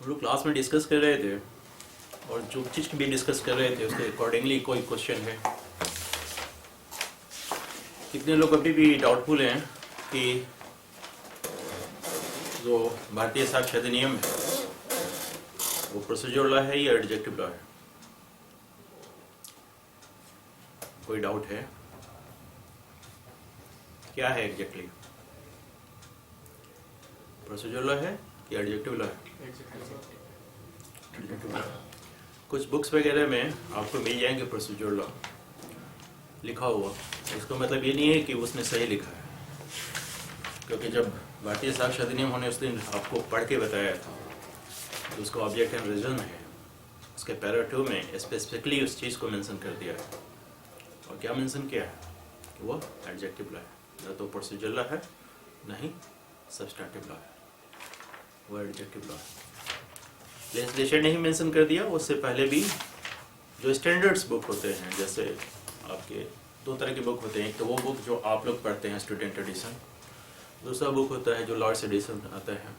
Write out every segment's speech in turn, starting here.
हम लोग क्लास में डिस्कस कर रहे थे और जो चीज़ भी डिस्कस कर रहे थे उसके अकॉर्डिंगली कोई क्वेश्चन है? कितने लोग अभी भी डाउटफुल हैं कि जो भारतीय साक्ष्य अधिनियम है वो प्रोसीजर लॉ है या एडजेक्टिव लॉ है? कोई डाउट है? क्या है एग्जैक्टली? प्रोसीजर लॉ है कि एडजेक्टिव लॉ है? कुछ बुक्स वगैरह में आपको मिल जाएंगे प्रोसीजर लॉ लिखा हुआ। इसका मतलब ये नहीं है कि उसने सही लिखा है, क्योंकि जब भारतीय साक्ष्य अधिनियम होने उस दिन आपको पढ़ के बताया था तो उसका ऑब्जेक्ट एंड रीजन है, उसके पैरा 2 में स्पेसिफिकली उस चीज़ को मेंशन कर दिया है। और क्या मेंशन किया है कि वो एडजेक्टिव लॉ है, न तो प्रोसीजर लॉ है न ही सब्सटैंटिव लॉ है, वो एडजेक्टिव लॉ है। लेजिस्लेचर ने ही मेंशन कर दिया। उससे पहले भी जो स्टैंडर्ड्स बुक होते हैं, जैसे आपके 2 तरह के बुक होते हैं, एक तो वो बुक जो आप लोग पढ़ते हैं स्टूडेंट एडिशन, दूसरा बुक होता है जो लॉर्ड्स एडिशन आता है,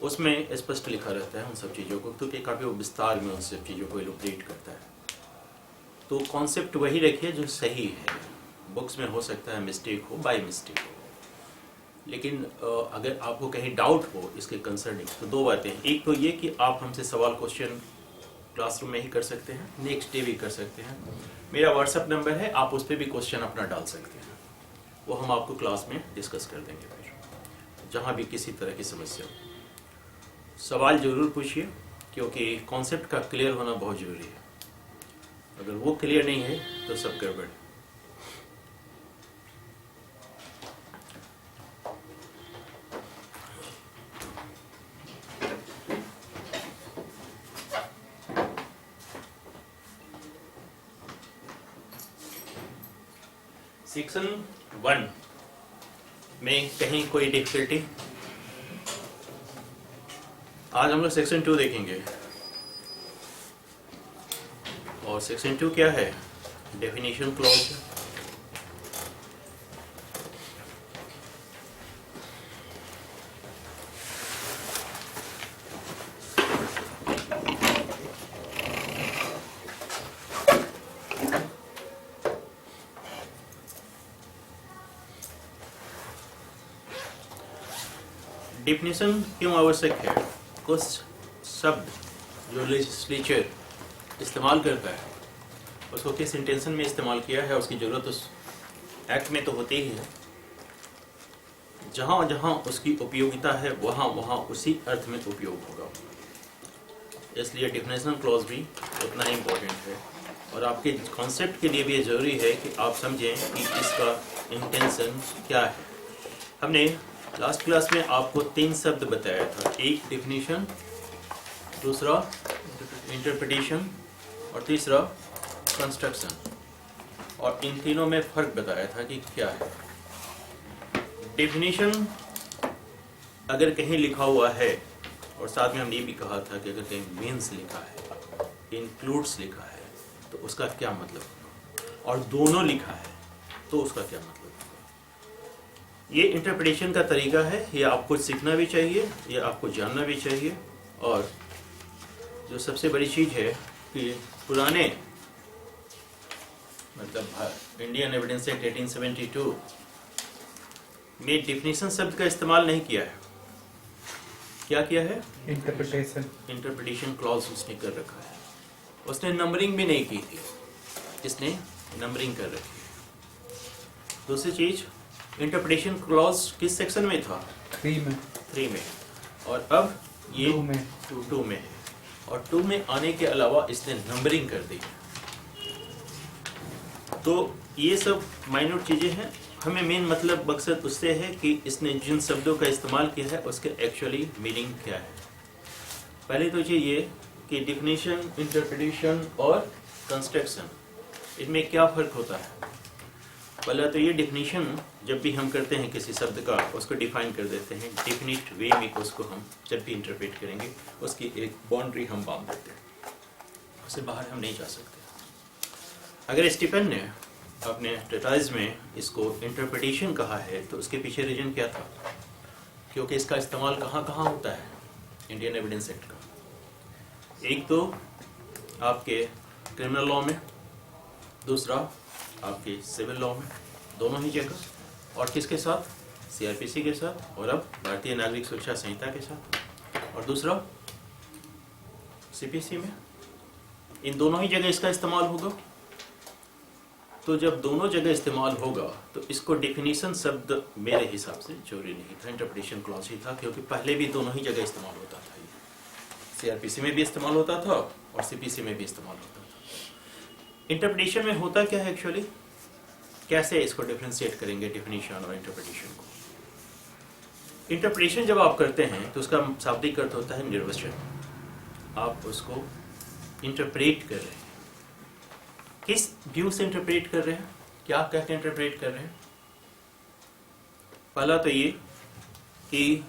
उसमें स्पष्ट लिखा रहता है उन सब चीज़ों को, क्योंकि काफ़ी वो विस्तार में उन सब चीज़ों को इलुस्ट्रेट करता है। तो कॉन्सेप्ट वही रखिए जो सही है। बुक्स में हो सकता है मिस्टेक हो, बाय मिस्टेक हो, लेकिन अगर आपको कहीं डाउट हो इसके कंसर्निंग तो 2 बातें हैं। एक तो ये कि आप हमसे सवाल क्वेश्चन क्लासरूम में ही कर सकते हैं, नेक्स्ट डे भी कर सकते हैं। मेरा व्हाट्सएप नंबर है, आप उस पर भी क्वेश्चन अपना डाल सकते हैं, वो हम आपको क्लास में डिस्कस कर देंगे। फिर जहाँ भी किसी तरह की समस्या हो सवाल ज़रूर पूछिए, क्योंकि कॉन्सेप्ट का क्लियर होना बहुत ज़रूरी है। अगर वो क्लियर नहीं है तो सब गड़बड़ है। सेक्शन 1 में कहीं कोई डिफिकल्टी? आज हम लोग सेक्शन 2 देखेंगे। और सेक्शन 2 क्या है? Definition clause. डेफिनेशन क्यों आवश्यक है? कुछ शब्द जो लेजिस्लेचर इस्तेमाल करता है उसको किस इंटेंशन में इस्तेमाल किया है, उसकी ज़रूरत उस एक्ट में तो होती ही है। जहाँ जहाँ उसकी उपयोगिता है वहाँ वहाँ उसी अर्थ में उपयोग होगा, इसलिए डेफिनेशन क्लॉज भी उतना ही इम्पोर्टेंट है। और आपके कॉन्सेप्ट के लिए भी ये ज़रूरी है कि आप समझें कि इसका इंटेंशन क्या है। हमने लास्ट क्लास में आपको 3 शब्द बताया था, एक डेफिनेशन, दूसरा इंटरप्रिटेशन और तीसरा कंस्ट्रक्शन। और इन तीनों में फ़र्क बताया था कि क्या है। डेफिनेशन अगर कहीं लिखा हुआ है, और साथ में हमने ये भी कहा था कि अगर कहीं मीन्स लिखा है, इंक्लूड्स लिखा है, तो उसका क्या मतलब होगा, और दोनों लिखा है तो उसका क्या मतलब होगा। ये इंटरप्रिटेशन का तरीका है, ये आपको सीखना भी चाहिए, ये आपको जानना भी चाहिए। और जो सबसे बड़ी चीज़ है कि पुराने मतलब इंडियन एविडेंस एक्ट 1872 में डेफिनेशन शब्द का इस्तेमाल नहीं किया है। क्या किया है? इंटरप्रिटेशन क्लॉज उसने कर रखा है। उसने नंबरिंग भी नहीं की थी, इसने नंबरिंग कर रखी है। दूसरी चीज़, इंटरप्रिटेशन क्लॉज किस सेक्शन में था? 3 में। और अब ये 2 में है। और 2 में आने के अलावा इसने नंबरिंग कर दी। तो ये सब माइन्यूट चीज़ें हैं। हमें मेन मतलब मकसद उससे है कि इसने जिन शब्दों का इस्तेमाल किया है उसके एक्चुअली मीनिंग क्या है। पहले तो ये कि डिफिनेशन, इंटरप्रिटेशन और कंस्ट्रक्शन, इनमें क्या फ़र्क होता है। पहला तो ये डिफिनीशन जब भी हम करते हैं किसी शब्द का, उसको डिफाइन कर देते हैं डेफिनिट वे में। उसको हम जब भी इंटरप्रेट करेंगे उसकी एक बाउंड्री हम बांध देते हैं, उससे बाहर हम नहीं जा सकते। अगर स्टीफन ने अपने ट्रेटाइज में इसको इंटरप्रिटेशन कहा है तो उसके पीछे रीजन क्या था? क्योंकि इसका इस्तेमाल कहाँ कहाँ होता है? इंडियन एविडेंस एक्ट का। एक तो आपके क्रिमिनल लॉ में, दूसरा आपके सिविल लॉ में, दोनों ही जगह, और किसके साथ? सीआरपीसी के साथ, और अब भारतीय नागरिक सुरक्षा संहिता के साथ, और दूसरा सीपीसी में। इन दोनों ही जगह इसका इस्तेमाल होगा। तो जब दोनों जगह इस्तेमाल होगा तो इसको डेफिनेशन शब्द मेरे हिसाब से जरूरी नहीं था, इंटरप्रिटेशन क्लॉज ही था, क्योंकि पहले भी दोनों ही जगह इस्तेमाल होता था। ये सीआरपीसी में भी इस्तेमाल होता था और सीपीसी में भी इस्तेमाल होता था। इंटरप्रिटेशन में होता क्या है एक्चुअली, कैसे इसको डिफरेंशिएट करेंगे डेफिनेशन और इंटरप्रिटेशन को? इंटरप्रिटेशन जब आप करते हैं तो उसका शाब्दिक अर्थ होता है निर्वचन। आप उसको इंटरप्रेट कर रहे हैं। किस व्यू से इंटरप्रेट कर रहे हैं, क्या कह के इंटरप्रेट कर रहे हैं? पहला तो ये कि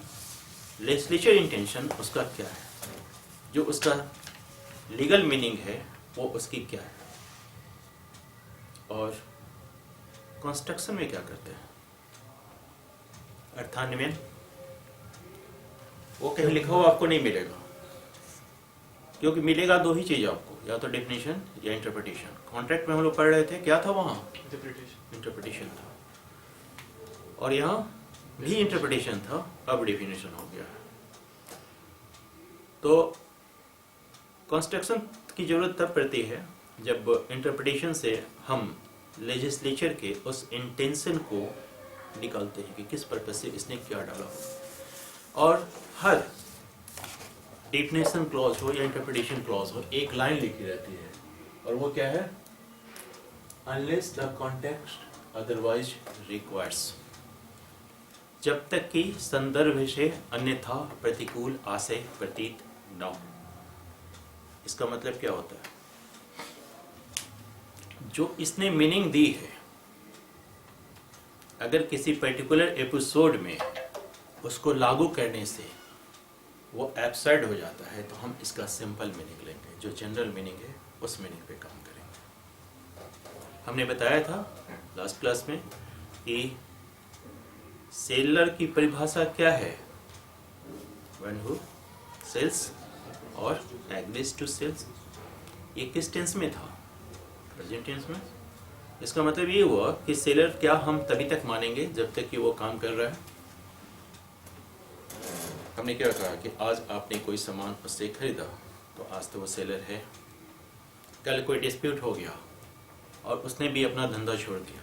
लेजिस्लेचर इंटेंशन उसका क्या है, जो उसका लीगल मीनिंग है वो उसकी क्या है, और कॉन्स्ट्रक्शन में क्या करते हैं, अर्थान्वयन। वो कहीं लिखा हुआ आपको नहीं मिलेगा, क्योंकि मिलेगा दो ही चीज आपको, या तो डेफिनेशन या इंटरप्रिटेशन। कॉन्ट्रैक्ट में हम लोग पढ़ रहे थे, क्या था वहां? इंटरप्रिटेशन था, और यहाँ भी इंटरप्रिटेशन था, अब डेफिनेशन हो गया। तो कॉन्स्ट्रक्शन की जरूरत तब पड़ती है जब इंटरप्रिटेशन से हम लेजिस्लेचर के उस इंटेंशन को निकालते हैं कि किस पर्पज से इसने क्या डाला हो। और हर डेफिनेशन क्लॉज हो या इंटरप्रिटेशन क्लॉज हो, एक लाइन लिखी रहती है, और वो क्या है? Unless the context otherwise requires. जब तक कि संदर्भ से अन्यथा प्रतिकूल आशय प्रतीत न हो। इसका मतलब क्या होता है? जो इसने मीनिंग दी है, अगर किसी पर्टिकुलर एपिसोड में उसको लागू करने से वो एब्सर्ड हो जाता है, तो हम इसका सिंपल मीनिंग लेंगे, जो जनरल मीनिंग है उस मीनिंग पे काम करेंगे। हमने बताया था लास्ट क्लास में कि सेलर की परिभाषा क्या है? वन हु सेल्स और एग्रीज टू सेल्स। ये किस टेंस में था? प्रेजेंट टेंस में। इसका मतलब ये हुआ कि सेलर क्या हम तभी तक मानेंगे जब तक कि वो काम कर रहा है। हमने क्या कहा कि आज आपने कोई सामान उससे खरीदा तो आज तो वो सेलर है। कल कोई डिस्प्यूट हो गया और उसने भी अपना धंधा छोड़ दिया,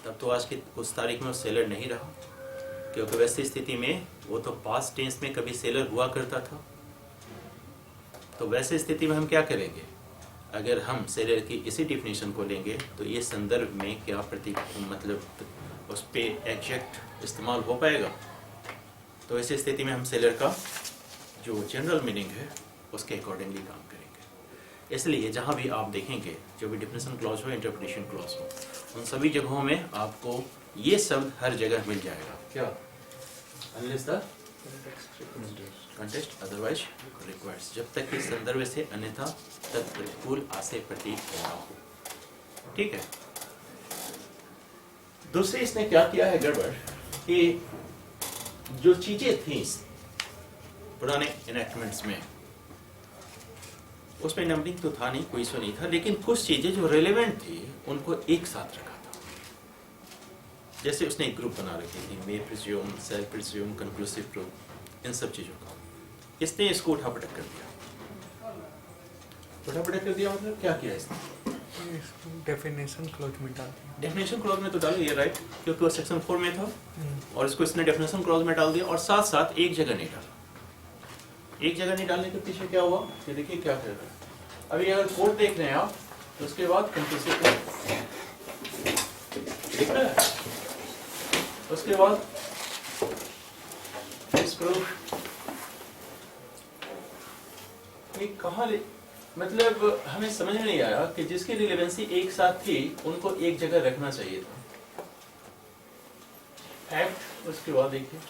तब तो आज की उस तारीख में वो सेलर नहीं रहा, क्योंकि वैसी स्थिति में वो तो पास्ट टेंस में कभी सेलर हुआ करता था। तो वैसे स्थिति में हम क्या करेंगे? अगर हम सेलर की इसी डिफिनेशन को लेंगे तो ये संदर्भ में क्या मतलब उस पर एग्जैक्ट इस्तेमाल हो पाएगा। तो ऐसी स्थिति में हम सेलर का जो जनरल मीनिंग है उसके अकॉर्डिंगली काम करेंगे। इसलिए जहाँ भी आप देखेंगे, जो भी डिफिनेशन क्लॉज हो, इंटरप्रिटेशन क्लॉज हो, उन सभी जगहों में आपको ये शब्द हर जगह मिल जाएगा। क्या? Unless the context otherwise requires. जब तक कि संदर्भ से अन्यथा तत्प्रतिकूल आशय प्रतीत होना हो। ठीक है। दूसरे इसने क्या किया है गड़बड़, कि जो चीजें थी पुराने इनैक्टमेंट्स में, उसमें नंबरिंग तो था नहीं, कोई इशू नहीं था, लेकिन कुछ चीजें जो रेलेवेंट थी उनको एक साथ रखा था। जैसे उसने एक ग्रुप बना रखी थी, may presume, shall presume, conclusive proof, इन सब चीजों का इसने इसको उठापटक कर दिया। उठापटक कर दिया मतलब क्या किया इसने? डेफिनेशन क्लॉज में डाल दिया। डेफिनेशन क्लॉज में तो डाल ये राइट, क्योंकि वो सेक्शन 4 में था, और इसको इसने डेफिनेशन क्लॉज में डाल दिया, और साथ साथ एक जगह नहीं डाला। एक जगह नहीं डालने के पीछे क्या हुआ, ये देखिए क्या कर रहा है। अभी अगर कोड देख रहे हैं आप, तो उसके बाद कंक्लूसिव दिख रहा है, उसके बाद प्रूफ कहाँ मतलब हमें समझ नहीं आया कि जिसकी रिलेवेंसी एक साथ थी उनको एक जगह रखना चाहिए था। फैक्ट, उसके बाद देखिए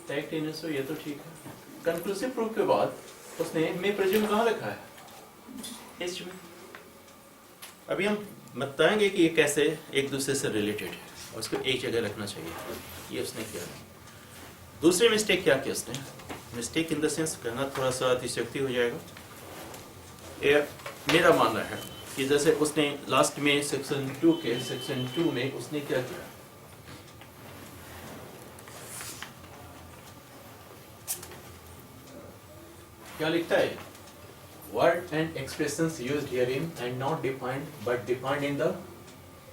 फैक्ट इनसो, ये तो ठीक है। कंक्लूसिव प्रूफ के बाद उसने मे प्रेज्यूम कहाँ रखा है? एच में। अभी हम बताएंगे कि ये कैसे एक दूसरे से रिलेटेड है, और उसको एक जगह रखना चाहिए। ये उसने किया। दूसरी मिस्टेक क्या की उसने? मिस्टेक इन द सेंस कहना थोड़ा सा अतिशयोक्ति हो जाएगा। ये मेरा मानना है कि जैसे उसने लास्ट में सेक्शन 2 में उसने क्या किया, क्या लिखता है, word and expressions used herein and not defined but defined in the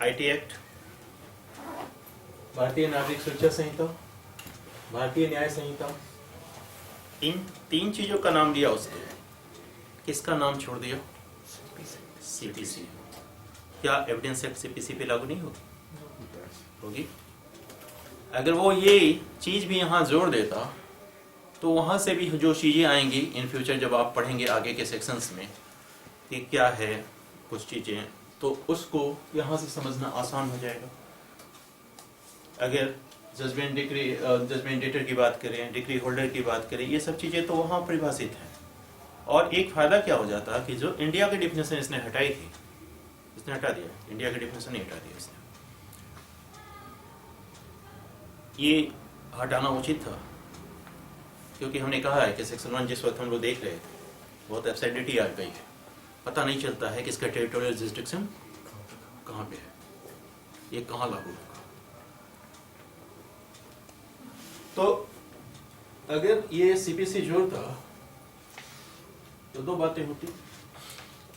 IT act, भारतीय नागरिक सुरक्षा संहिता, भारतीय न्याय संहिता, इन 3 चीजों का नाम लिया उसने, किसका नाम छोड़ दिया, सीपीसी। क्या एविडेंस एक्ट सीपीसी पे लागू नहीं होगी? अगर वो ये चीज भी यहाँ जोड़ देता तो वहां से भी जो चीजें आएंगी इन फ्यूचर जब आप पढ़ेंगे आगे के सेक्शंस में कि क्या है कुछ चीजें, तो उसको यहाँ से समझना आसान हो जाएगा। अगर जजमेंट डेटर की बात करें, डिक्री होल्डर की बात करें, ये सब चीजें तो वहाँ परिभाषित हैं। और एक फायदा क्या हो जाता कि जो इंडिया की डिफिनेशन इसने हटाई थी, इसने हटा दिया, इंडिया की डिफिनेशन नहीं हटा दिया इसने, ये हटाना उचित था क्योंकि हमने कहा है कि सेक्शन 1 जिस वक्त हम लोग देख रहे थे बहुत एब्सर्डिटी आ गई है, पता नहीं चलता है कि इसका टेरिटोरियल जुरिसडिक्शन कहाँ पे है, ये कहाँ लागू होगा। तो अगर ये सीपीसी जोड़ता तो 2 बातें होती,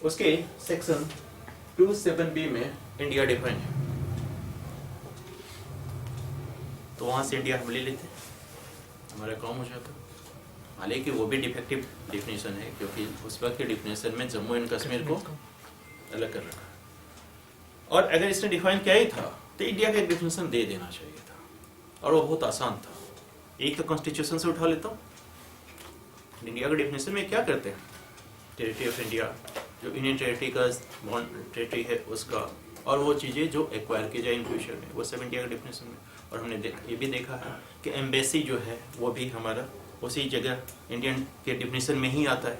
उसके सेक्शन 27B में इंडिया डिफाइंड है, तो वहां से इंडिया हम ले लेते, हमारा काम हो जाता। हालांकि वो भी डिफेक्टिव डिफिनेशन है क्योंकि उस वक्त के डिफिनेशन में जम्मू एंड कश्मीर को अलग कर रखा, और अगर इसने डिफाइन किया ही था तो इंडिया का डिफिनेशन दे देना चाहिए था, और वो बहुत आसान था। एक तो कॉन्स्टिट्यूशन से उठा लेता हूँ, इंडिया का डिफिनेशन में क्या करते हैं, टेरिटरी ऑफ इंडिया, जो इंडियन टेरिटरी का टेरिटरी है उसका, और वो चीज़ें जो एक्वायर की जाए इन फ्यूचर में, वो सब इंडिया के डिफिनेशन में। और हमने ये भी देखा है कि एम्बेसी जो है वो भी हमारा उसी जगह इंडियन के डिफिनेशन में ही आता है।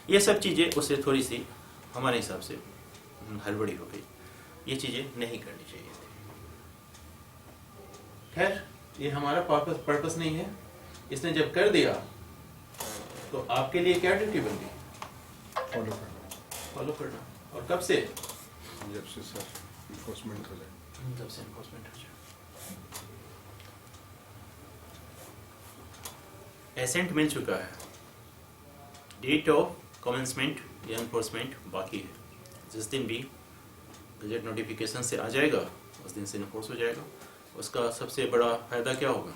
ये सब चीज़ें उससे थोड़ी सी हमारे हिसाब से हड़बड़ी हो गई, ये चीज़ें नहीं करनी चाहिए थी। खैर ये हमारा पर्पस नहीं है, इसने जब कर दिया तो आपके लिए क्या ड्यूटी बन गई, फॉलो करना। और कब से, जब से सर इन्फोर्समेंट हो जाए, जब से एनफोर्समेंट हो जाए। एसेंट मिल चुका है, डेट ऑफ कमेंसमेंट या एनफोर्समेंट बाकी है। जिस दिन भी गजट नोटिफिकेशन से आ जाएगा उस दिन से इन्फोर्स हो जाएगा। उसका सबसे बड़ा फायदा क्या होगा,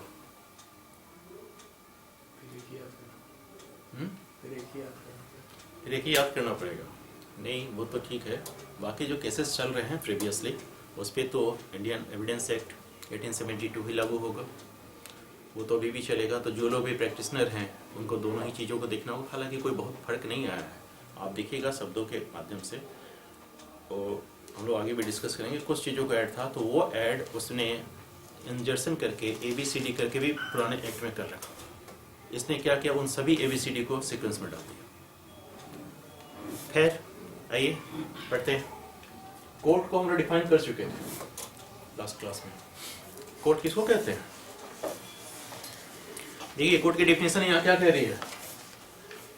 फिर एक ही याद करना पड़ेगा। नहीं वो तो ठीक है, बाकी जो केसेस चल रहे हैं प्रीवियसली उस पर तो इंडियन एविडेंस एक्ट 1872 ही लागू होगा, वो तो अभी भी चलेगा। तो जो लोग भी प्रैक्टिशनर हैं उनको दोनों ही चीज़ों को देखना होगा। हालांकि कोई बहुत फर्क नहीं आया है, आप देखिएगा शब्दों के माध्यम से, तो हम लोग आगे भी डिस्कस करेंगे। कुछ चीज़ों को ऐड था तो वो ऐड उसने इंजर्सन करके ABCD करके भी पुराने एक्ट में कर रखा। इसने क्या किया, उन सभी ABCD को सीक्वेंस में डाल दिया। खैर आइए पढ़ते हैं। कोर्ट को हम लोग डिफाइन कर चुके थे लास्ट क्लास में। कोर्ट किसको कहते हैं, देखिए कोर्ट की डिफिनेशन यहाँ क्या कह रही है,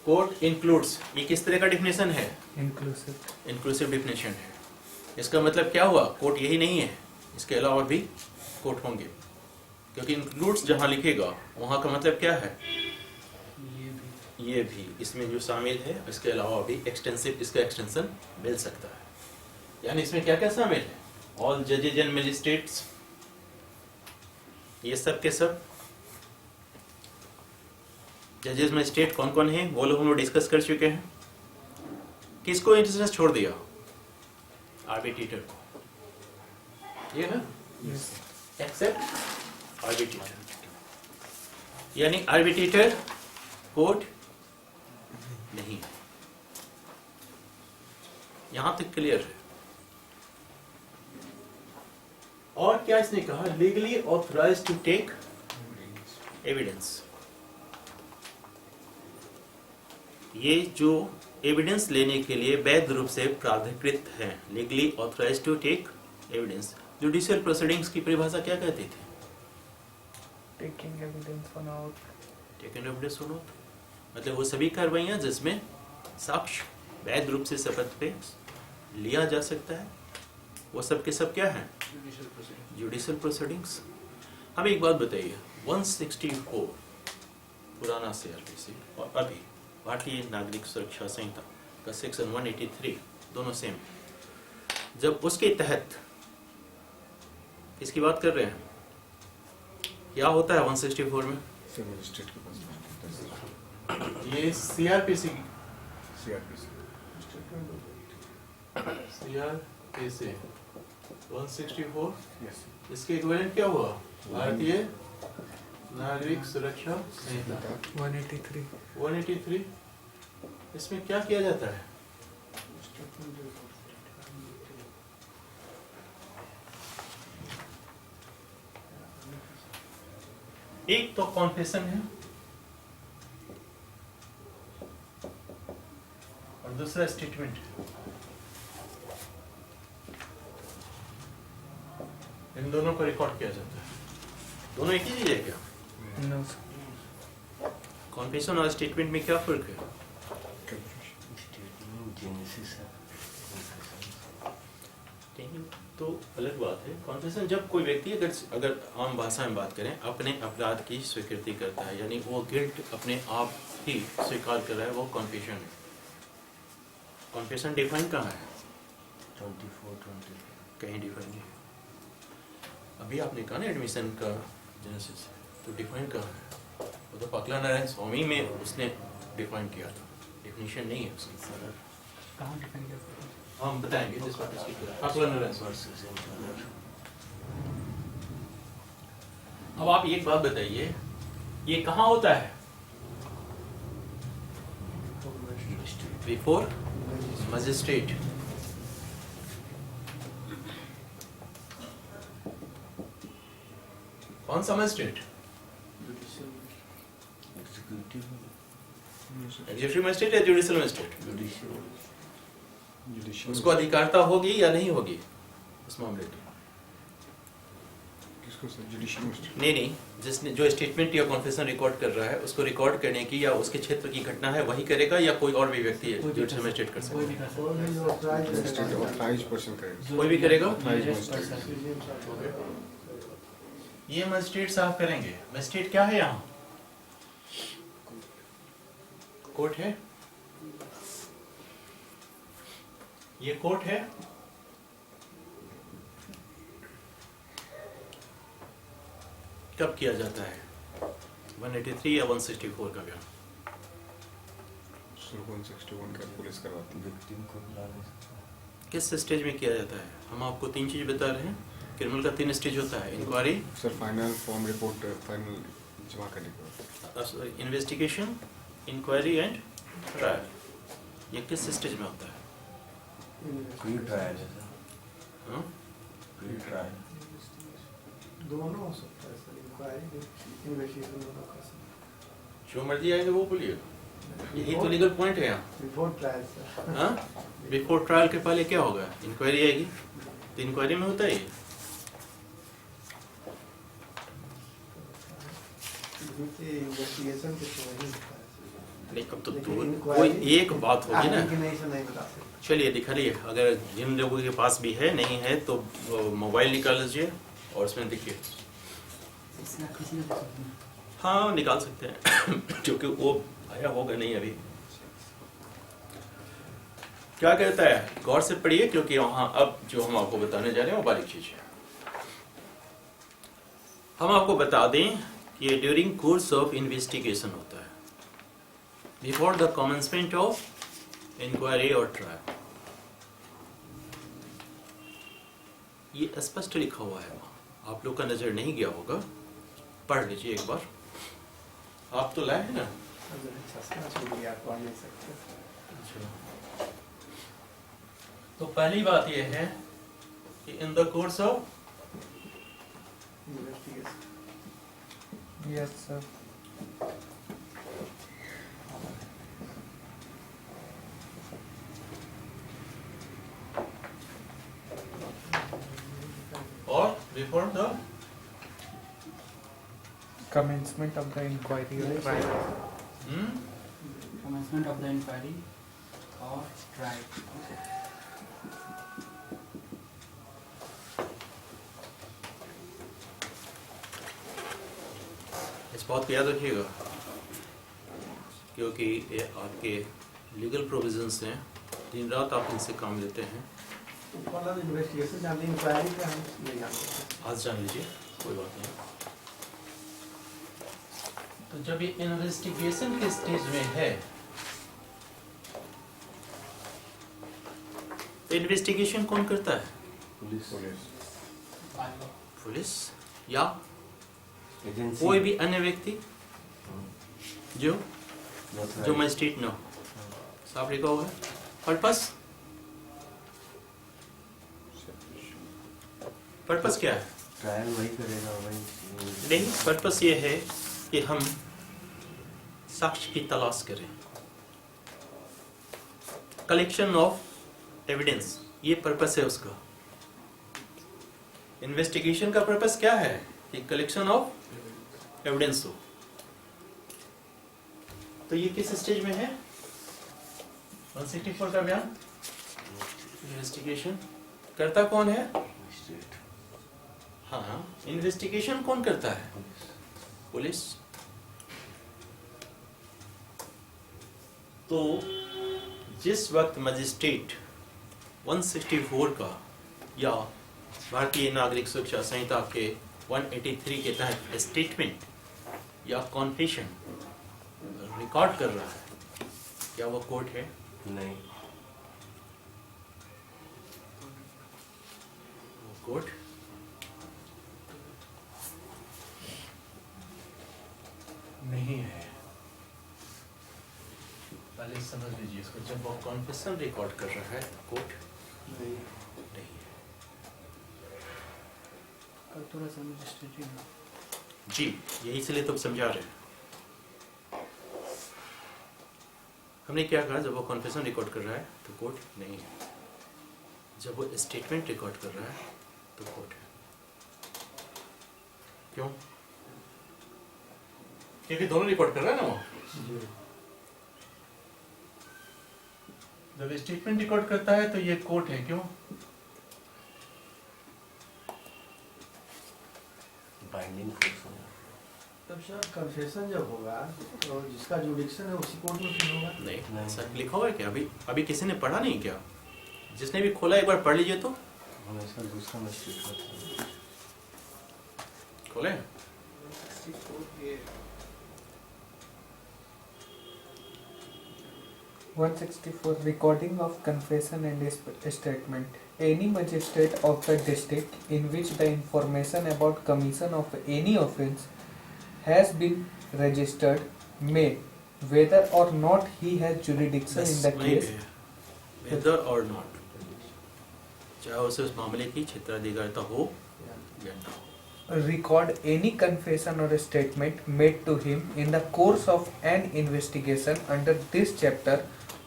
कोर्ट इंक्लूड्स, ये किस तरह का डिफिनेशन है, इंक्लूसिव डिफिनेशन है। इसका मतलब क्या हुआ, कोर्ट यही नहीं है, इसके अलावा भी कोर्ट होंगे, क्योंकि इंक्लूड्स जहाँ लिखेगा वहाँ का मतलब क्या है, ये भी इसमें जो शामिल है, इसके अलावा भी एक्सटेंसिव, इसका एक्सटेंशन मिल सकता है। यानी इसमें क्या क्या शामिल है, ऑल जजेज एंड मजिस्ट्रेट्स, ये सब के सब जजेस मजिस्ट्रेट कौन कौन है वो लोग हम लोग डिस्कस कर चुके हैं। किसको इंटरेस्ट छोड़ दिया, आर्बिट्रेटर को, ये ना, एक्सेप्ट आर्बिट्रेटर, यानी आर्बिट्रेटर कोर्ट नहीं है। यहां तक क्लियर है। और क्या इसने कहा, legally authorised to take evidence. ये जो एविडेंस लेने के लिए वैध रूप से प्राधिकृत है, legally authorised to take evidence. Judicial proceedings की परिभाषा क्या कहती थी, taking evidence on out taken evidence और नोट, मतलब वो सभी कार्रवाइयाँ जिसमें साक्ष्य वैध रूप से शपथ पे लिया जा सकता है, वो सब के सब क्या है? Judicial proceedings. हमें एक बात बताइए, 164 पुराना CRPC और अभी भारतीय नागरिक सुरक्षा संहिता का सेक्शन 183 दोनों सेम, जब उसके तहत किसकी बात कर रहे हैं? क्या होता है 164 में? सर मजिस्ट्रेट के पास ये CRPC CRPC 164, यस इसके इक्विवेलेंट क्या हुआ? भारतीय नागरिक सुरक्षा संहिता 183 183। इसमें क्या किया जाता है? एक तो कॉन्फेशन है और दूसरा स्टेटमेंट है। इन दोनों को रिकॉर्ड किया जाता है। दोनों एक ही चीज है क्या? नो कॉन्फेशन और स्टेटमेंट में क्या फर्क है? तो अलग बात है। कॉन्फेशन जब कोई व्यक्ति अगर आम भाषा में बात करें, अपने अपराध की स्वीकृति करता है, यानी वो गिल्ट अपने आप ही स्वीकार कर रहा है, वो कॉन्फेशन है। कॉन्फेशन डिफाइन कहाँ है? 24 कहीं डिफाइन नहीं है। अभी आपने कहा ना एडमिशन का जेनेसिस, तो डिफाइन कहाँ है? वो तो पकला नारायण स्वामी में उसने डिफाइन किया था, डेफिनेशन नहीं है उसकी। कहाँ डिफाइन किया? हम बताएंगे जिस बात इसकी पकला नारायण स्वामी। अब आप एक बात बताइए, ये कहाँ होता है? Before magistrate. कौन सा मजिस्ट्रेट? एग्जीक्यूटिव मजिस्ट्रेट या जुडिशियल मजिस्ट्रेट? जुडिशियल उसको अधिकारता होगी या नहीं होगी उस मामले की? किसको सर? जुडिशियल मजिस्ट्रेट नहीं, जिसने जो स्टेटमेंट या कॉन्फेशन रिकॉर्ड कर रहा है, उसको रिकॉर्ड करने की या उसके क्षेत्र की घटना है वही करेगा, या कोई और भी व्यक्ति है जुडिशियल मजिस्ट्रेट कर सकता है? मजिस्ट्रेट ऑथराइज्ड पर्सन करेगा। कोई भी करेगा? ऑथराइज्ड मजिस्ट्रेट ये मजिस्ट्रेट साहब करेंगे। मजिस्ट्रेट क्या है यहाँ? कोर्ट है, ये कोर्ट है। कब किया जाता है 183 या 164 का बयान? सर 161 का पुलिस करवाती है। विक्टिम को बुलाने से किस स्टेज में किया जाता है? हम आपको 3 चीज बता रहे हैं। क्रिमिनल का 3 स्टेज होता है, inquiry, sir final form report final जमा करने के बाद इन्वेस्टिगेशन, इंक्वायरी एंड ट्रायल। ये किस स्टेज में होता है? प्री ट्रायल है सर, हाँ? Pre trial. दोनों हो सकता है सर, इंक्वायरी इन्वेस्टिगेशन दोनों कर सकते जो मर्जी आएगा वो बोलिए, यही तो लीगल पॉइंट है यहाँ। Before trial sir. हाँ, बिफोर ट्रायल के पहले क्या होगा? इंक्वायरी आएगी, तो इंक्वायरी में होता है ये। इन्वेस्टिगेशन के समय ही होता है। नहीं, अब तो लेकिन कोई inquiry एक बात होगी आगे ना। की नहीं से नहीं बता सकते। चलिए दिखा लिए, अगर जिन लोगों के पास भी है, नहीं है तो मोबाइल निकाल लीजिए और उसमें देखिए। हाँ निकाल सकते हैं क्योंकि वो आया होगा नहीं अभी। क्या कहता है, गौर से पढ़िए, क्योंकि वहां अब जो हम आपको बताने जा रहे हैं वो बारीक चीज है। हम आपको बता दें कि ये ड्यूरिंग कोर्स ऑफ इन्वेस्टिगेशन होता है, before the commencement of inquiry और ट्रायल। ये स्पष्ट लिखा हुआ है वहां, आप लोग का नजर नहीं गया होगा, पढ़ लीजिए एक बार। आप तो लाए हैं ना? अगर चश्मा छूट गया आप पढ़ नहीं सकते। तो पहली बात यह है कि in the course of investigation yes sir. और before the Commencement of the inquiry or trial. Commencement of the inquiry or trial. इस बात को याद रखिएगा, क्योंकि ये आपके लीगल प्रोविजंस हैं, दिन रात आप इनसे काम लेते हैं। वाला इन्वेस्टिगेशन जानते इंक्वायरी का हम नहीं जानते। आज जान लीजिए, कोई बात नहीं। तो जब ये इन्वेस्टिगेशन के स्टेज में है, तो इन्वेस्टिगेशन कौन करता है? पुलिस पुलिस या एजेंसी कोई भी अन्य व्यक्ति जो मजिस्ट्रेट न हो। साफ लिखा होगा पर्पस। पर्पस क्या है? ट्रायल वही करेगा, वही नहीं, पर्पस ये है कि हम साक्ष्य की तलाश करें, कलेक्शन ऑफ एविडेंस, ये पर्पस है उसका। इन्वेस्टिगेशन का पर्पस क्या है? कि कलेक्शन ऑफ एविडेंस हो। तो ये किस स्टेज में है? 164 का बयान। इन्वेस्टिगेशन करता कौन है? मजिस्ट्रेट, हाँ, इन्वेस्टिगेशन कौन करता है? पुलिस। तो जिस वक्त मजिस्ट्रेट 164 का या भारतीय नागरिक सुरक्षा संहिता के 183 के तहत स्टेटमेंट या कॉन्फेशन रिकॉर्ड कर रहा है, क्या वो कोर्ट है? नहीं, वो कोर्ट नहीं है। पहले समझ लीजिए इसको। जब वो कॉन्फेशन रिकॉर्ड कर रहा है, कोर्ट नहीं है। थोड़ा सा मजिस्ट्रेट जी, यही इसलिए तो समझा रहे हैं। हमने क्या कहा? जब वो कॉन्फेशन रिकॉर्ड कर रहा है तो कोर्ट नहीं है, जब वो स्टेटमेंट रिकॉर्ड कर रहा है तो कोर्ट है। क्यों? क्योंकि दोनों रिकॉर्ड कर रहा है ना वो। जब स्टेटमेंट रिकॉर्ड करता है तो ये कोर्ट है। क्यों? बाइंडिंग फोर्स होगा। तब सर कन्फेशन जब होगा तो जिसका जुडिक्शन है उसी कोर्ट में फिर होगा। नहीं, सर लिखा हुआ है क्या? अभी किसी ने पढ़ा नहीं क्या? जिसने भी खोला एक बार पढ़ लीजिए तो। हमेशा दूसरा मजिस्ट्रेट होता है। खोले? 164 Recording of confession and statement. Any magistrate of the district in which the information about commission of any offence has been registered may, whether or not he has jurisdiction in the case, whether or not, चाहे उसे उस मामले की क्षेत्राधिकारता हो या ना हो, record any confession or statement made to him in the course of an investigation under this chapter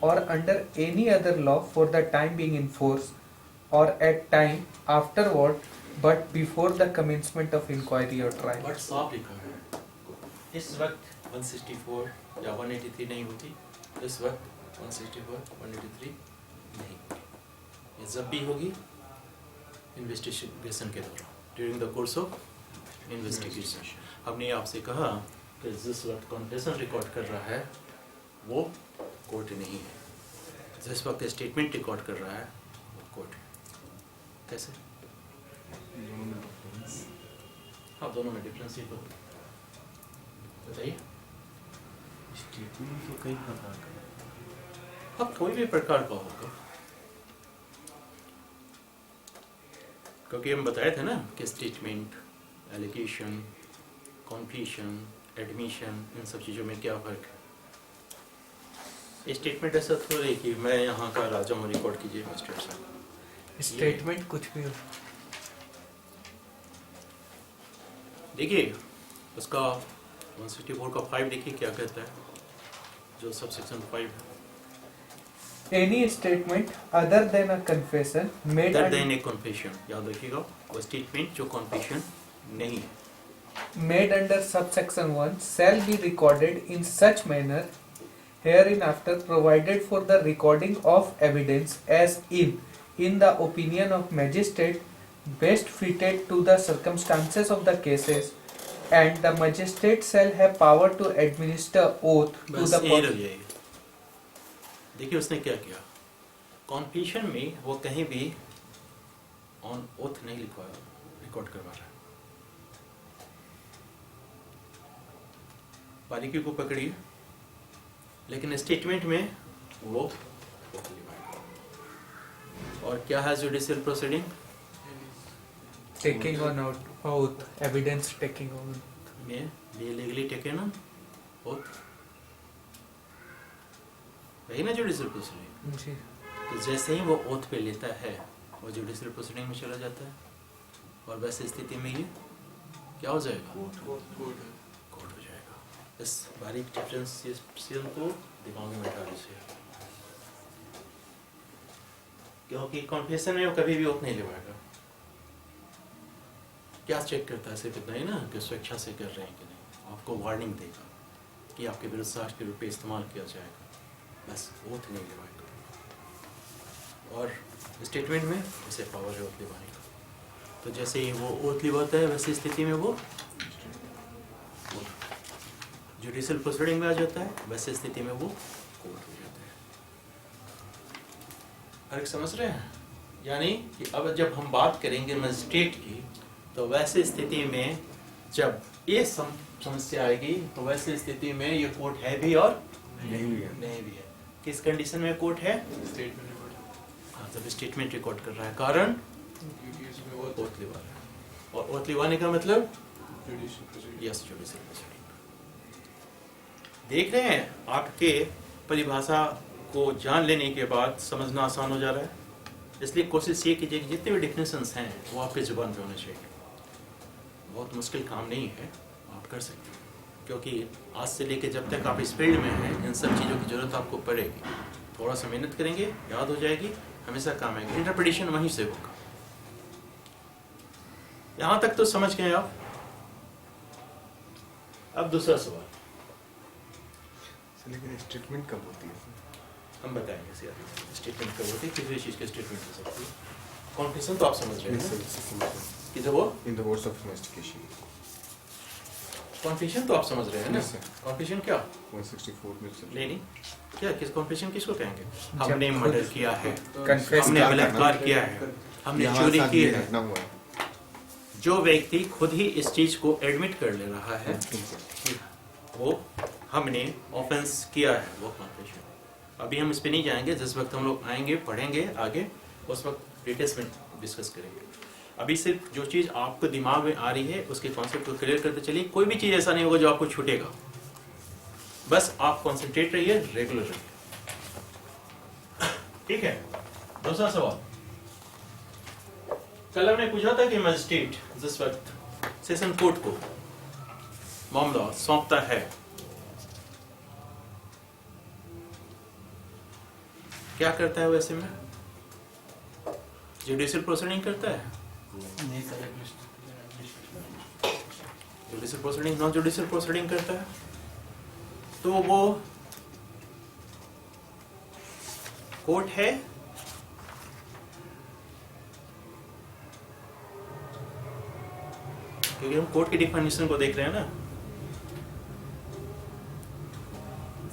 or under any other law for the time being in force or at time afterward but before the commencement of inquiry or trial. But साफ लिखा है। इस वक्त 164 या 183 नहीं होती, इस वक्त 164 183 नहीं होगी। ये जब भी होगी इन्वेस्टिगेशन के दौरान, during the course of investigation. हमने आपसे कहा कि जिस वक्त कॉन्फेशन रिकॉर्ड कर रहा है वो कोर्ट नहीं है, जिस वक्त स्टेटमेंट रिकॉर्ड कर रहा है वो कोर्ट है। कैसे? हाँ, दोनों में डिफरेंस ये तो बताइए। स्टेटमेंट तो कई प्रकार का। हाँ, कोई भी प्रकार का होगा, क्योंकि हम बताए थे ना कि स्टेटमेंट, एलिगेशन, कॉन्फेशन, एडमिशन, इन सब चीज़ों में क्या फ़र्क है। स्टेटमेंट ऐसा थोड़ी कि मैं यहाँ का राजा हूँ, रिकॉर्ड कीजिए मजिस्ट्रेट साहब। स्टेटमेंट कुछ भी हो। देखिए उसका 164 का 5 देखिए क्या कहता है, जो सब सेक्शन 5 है। Any statement other than a confession made other under than a confession, याद रखिएगा, वो स्टेटमेंट जो कॉन्फेशन नहीं है। made under subsection 1 shall be recorded in such manner hereinafter provided for the recording of evidence as in the opinion of magistrate best fitted to the circumstances of the cases, and the magistrate shall have power to administer oath to बस the यही रह जाएगी। देखिए उसने क्या किया, confession में वो कहीं भी ऑन ओथ नहीं लिखवाया, रिकॉर्ड करवा रहा है। बारीकी को पकड़िए, लेकिन स्टेटमेंट में वो oath लिखवाएगा। और क्या है judicial proceeding taking on oath, evidence taking on. में be legally taken on oath, वही ना जुडिशियल प्रोसीडिंग। जी तो जैसे ही वो ओथ पे लेता है वो जुडिशियल प्रोसीडिंग में चला जाता है, और वैसे स्थिति में ये क्या हो जाएगा, कोर्ट हो जाएगा। इस बारीक डिफरेंशिएशन को दिमाग में बैठा लीजिए, क्योंकि कॉन्फेशन में वो कभी भी ओथ नहीं लेवाएगा। क्या चेक करता है, सिर्फ इतना ही ना कि स्वेच्छा से कर रहे हैं कि नहीं, आपको वार्निंग देगा कि आपके विरुद्ध साक्ष्य के रूप में इस्तेमाल किया जाएगा, बस ओथ नहीं लेवाएगा। और स्टेटमेंट में उसे पावर है ओथ लिवाने का, तो जैसे ही वो ओथ लिवाता है वैसी स्थिति में वो जुडिशियल प्रोसीडिंग में आ जाता है, वैसे स्थिति में वो कोर्ट हो जाता है। फर्क समझ रहे हैं? यानी कि अब जब हम बात करेंगे मजिस्ट्रेट की, तो वैसे स्थिति में जब ये समस्या आएगी तो वैसे स्थिति में ये कोर्ट है भी और नहीं भी है। नहीं भी है। किस कंडीशन में कोर्ट है? हाँ, जब स्टेटमेंट रिकॉर्ड कर रहा है, कारण ओथ लिवा रहा है। और ओथ लिवाने का मतलब यस, जुडिशियल प्रोसीडिंग। देख रहे हैं, आपके परिभाषा को जान लेने के बाद समझना आसान हो जा रहा है। इसलिए कोशिश ये कीजिए कि जितने भी डिफिनेशंस हैं वो आपके जुबान पे होने चाहिए। बहुत मुश्किल काम नहीं है, आप कर सकते हैं, क्योंकि आज से लेकर जब तक आप इस फील्ड में हैं इन सब चीज़ों की जरूरत आपको पड़ेगी। थोड़ा सा मेहनत करेंगे, याद हो जाएगी, हमेशा काम आएगी। इंटरप्रिटेशन वहीं से होगा। यहाँ तक तो समझ गए आप। अब दूसरा सवाल लेकिन स्टेटमेंट कब होती है? हम बताएंगे। स्टेटमेंट कब होती है, किसी चीज़ की स्टेटमेंट हो सकती है। कॉन्फेशन तो आप समझ रहे हैं कि जब वो इन the course of investigation. Confession तो आप समझ रहे हैं ना? Yes, sir. कॉन्फेशन क्या? 164 में नहीं, क्या किस कॉन्फेशन किसको कहेंगे? हमने मर्डर किया है, Confess हमने क्या बलात्कार करना? किया है, हमने यहाँ चोरी साथ की ये है। घटना हुआ है। जो व्यक्ति खुद ही इस चीज को एडमिट कर ले रहा है ठीक है। कि वो हमने ऑफेंस किया है, वो कॉन्फेशन। अभी हम इस पे नहीं जाएंगे, जिस वक्त हम लोग आएंगे पढ़ेंगे आगे उस वक्त डिटेल्स में डिस्कस करेंगे। अभी सिर्फ जो चीज़ आपको दिमाग में आ रही है उसके कॉन्सेप्ट को क्लियर करते चलिए। कोई भी चीज़ ऐसा नहीं होगा जो आपको छूटेगा, बस आप कॉन्सेंट्रेट रहिए, रेगुलर रहिए। ठीक है। दूसरा सवाल, कल हमने पूछा था कि मजिस्ट्रेट जिस वक्त सेशन कोर्ट को मामला सौंपता है, क्या करता है? वैसे में जुडिशियल प्रोसीडिंग करता है। नहीं sir, judicial proceeding, non judicial proceeding करता है, तो वो कोर्ट है क्योंकि हम कोर्ट की डिफिनेशन को देख रहे हैं ना।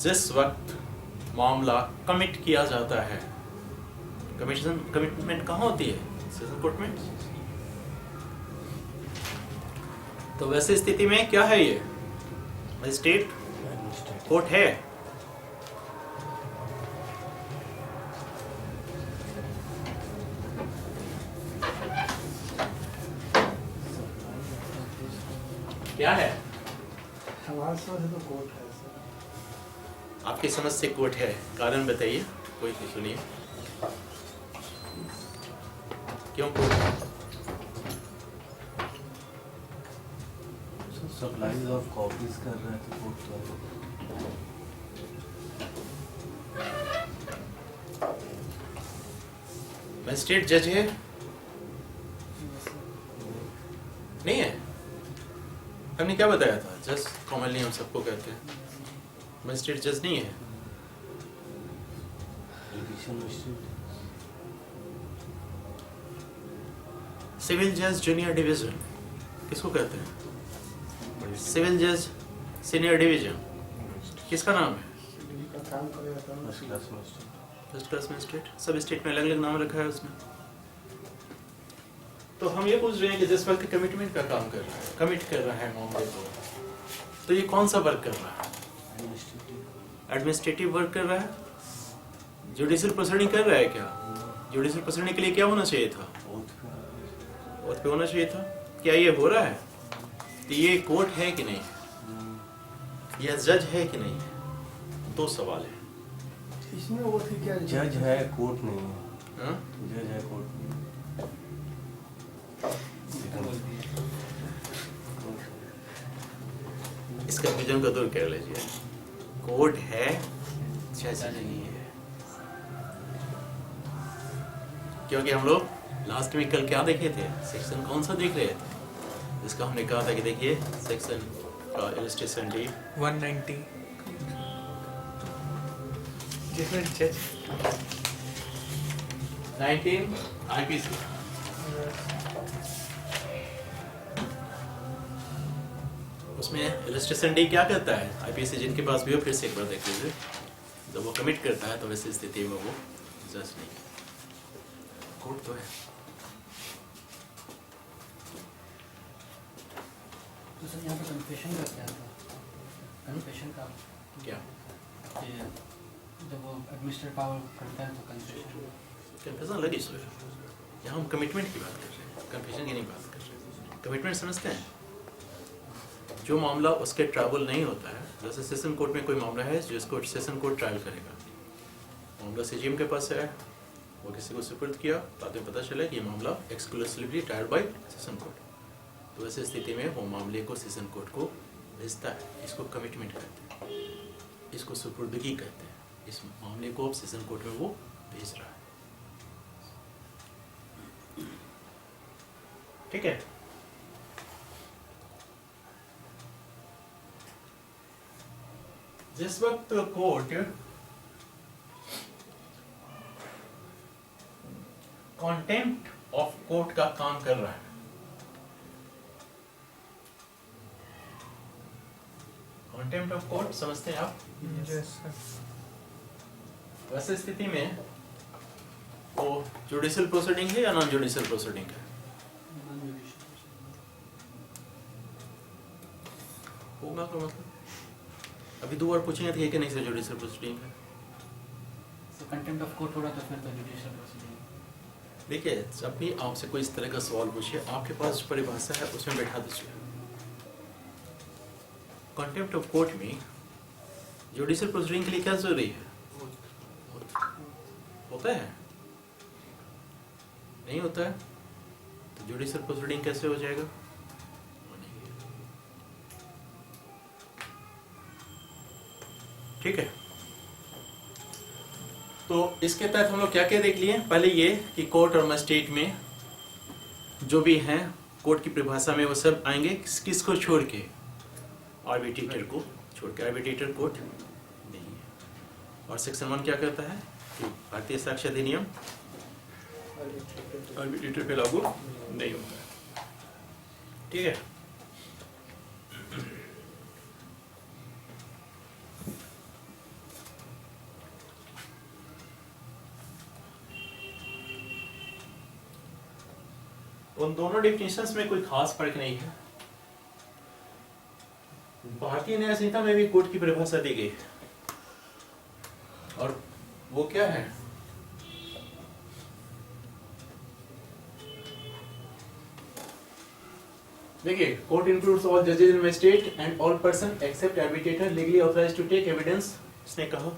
जिस वक्त मामला कमिट किया जाता है, कमिटमेंट कहाँ होती है? सेशन कोर्ट में। तो वैसे स्थिति में क्या है? ये मजिस्ट्रेट कोर्ट है। क्या है? हमारे समझ तो कोर्ट है सर। आपकी समझ से कोर्ट है, कारण बताइए। कोई इशू नहीं है, क्यों कोर्ट है? सप्लाईज ऑफ कॉपीज कर रहे थे कोर्ट वाले। मजिस्ट्रेट जज है? नहीं है? हमने क्या बताया था? जज कॉमनली हम सबको कहते हैं, मजिस्ट्रेट जज नहीं है। जुडिशियल मजिस्ट्रेट सिविल जज जूनियर डिवीजन किसको कहते हैं? सिविल जज सीनियर डिवीजन किसका नाम है? सिविल का काम करेगा तब first class magistrate first class magistrate. सब स्टेट में अलग अलग नाम रखा है उसने। तो हम ये पूछ रहे हैं कि जिस व्यक्ति कमिटमेंट का काम कर रहा है, कमिट कर रहा है मामले को, तो ये कौन सा वर्क कर रहा है? एडमिनिस्ट्रेटिव एडमिनिस्ट्रेटिव वर्क कर रहा है? जुडिशियल प्रोसीडिंग कर रहा है क्या? जुडिशियल प्रोसीडिंग के लिए क्या होना चाहिए था? ओथ पे होना चाहिए था। क्या ये हो रहा है? तो ये कोर्ट है कि नहीं, या जज है कि नहीं? दो सवाल है। इसमें वो थी क्या जज है, कोर्ट नहीं है। हाँ? जज है, कोर्ट नहीं है। इस कंफ्यूजन को दूर कर लीजिए। कोर्ट है, जज नहीं है। क्योंकि हम लोग लास्ट में कल क्या देखे थे? सेक्शन कौन सा देख रहे थे? जिसका हमने कहा था कि देखिए सेक्शन का इलस्ट्रेशन डी 190 जिसमें जज 19 आईपीसी। उसमें इलस्ट्रेशन डी क्या कहता है? आईपीसी जिनके पास भी हो फिर से एक बार देख लीजिए। जब वो कमिट करता है तो वैसी स्थिति में वो जज नहीं, कोर्ट तो है। तो सर यहाँ पे कन्फेशन का क्या था? कन्फेशन का क्या कि जब वो एडमिनिस्ट्रेटिव पावर करता है तो कन्फेशन। कन्फ्यूजन लगी सो यहाँ हम कमिटमेंट की बात कर रहे हैं, कन्फ्यूजन की नहीं बात कर रहे। कमिटमेंट समझते हैं? जो मामला उसके ट्रायल नहीं होता है, जैसे सेशन कोर्ट में कोई मामला है जिसको सेशन कोर्ट ट्रायल करेगा, मामला सीजीएम के पास है, वो किसी को सुपुर्द किया, बाद में पता चला कि ये मामला exclusively trial by session court, तो ऐसी स्थिति में वो मामले को सेशन कोर्ट को भेजता है। इसको कमिटमेंट कहते हैं, इसको सुपुर्दगी कहते हैं। इस मामले को अब सेशन कोर्ट में वो भेज रहा है। ठीक है। जिस वक्त कोर्ट कॉन्टेम्प्ट ऑफ कोर्ट का काम कर रहा है, कॉन्टेम्प्ट ऑफ कोर्ट समझते हैं आप? Yes sir. वैसे स्थिति में वो जुडिशियल प्रोसीडिंग है या नॉन जुडिशियल प्रोसीडिंग है? होगा तो मतलब अभी दो बार पूछेंगे तो ये कि नहीं सर जुडिशियल प्रोसीडिंग है। तो कंटेम्प्ट ऑफ कोर्ट हो रहा तो फिर तो जुडिशियल प्रोसीडिंग। देखिए जब भी आपसे कोई इस तरह का सवाल पूछे, आपके पास जो परिभाषा है उसमें बैठा दीजिए। कंटेम्प्ट ऑफ कोर्ट में जुडिशियल प्रोसीडिंग के लिए क्या जरूरी है? होता है? नहीं होता है तो जुडिशियल प्रोसीडिंग कैसे हो जाएगा? वो नहीं है। ठीक है। तो इसके तहत हम लोग क्या क्या देख लिए? पहले ये कि कोर्ट और मजिस्ट्रेट में जो भी हैं कोर्ट की परिभाषा में वो सब आएंगे किसको छोड़ के? आर्बिट्रेटर को छोड़ के। आर्बिट्रेटर कोर्ट नहीं है। और सेक्शन 1 क्या कहता है कि भारतीय साक्ष्य अधिनियम आर्बिट्रेटर पे लागू नहीं होता है। ठीक है। उन दोनों डेफिनेशंस में कोई खास फर्क नहीं है। भारतीय न्याय संहिता में भी कोर्ट की परिभाषा दी गई है और वो क्या है? देखिए, कोर्ट इंक्लूड्स ऑल जजेस in magistrate and all person except arbitrator legally authorised to take evidence. इसने कहा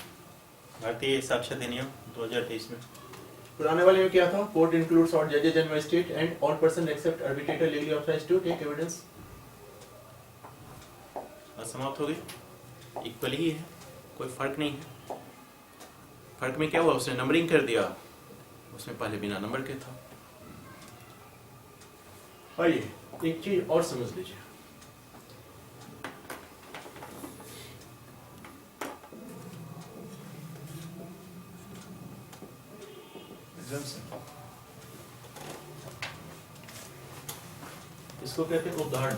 भारतीय साक्ष्य अधिनियम 2023 में। पुराने वाले में क्या था? कोर्ट इंक्लूड्स ऑल जजेस and magistrate and all person except arbitrator legally authorised to take evidence. बात समाप्त हो गई। इक्वल ही है, कोई फर्क नहीं है। फर्क में क्या हुआ? उसने नंबरिंग कर दिया, उसमें पहले बिना नंबर के था। आइए एक चीज और समझ लीजिए। इसको कहते हैं उपधारण।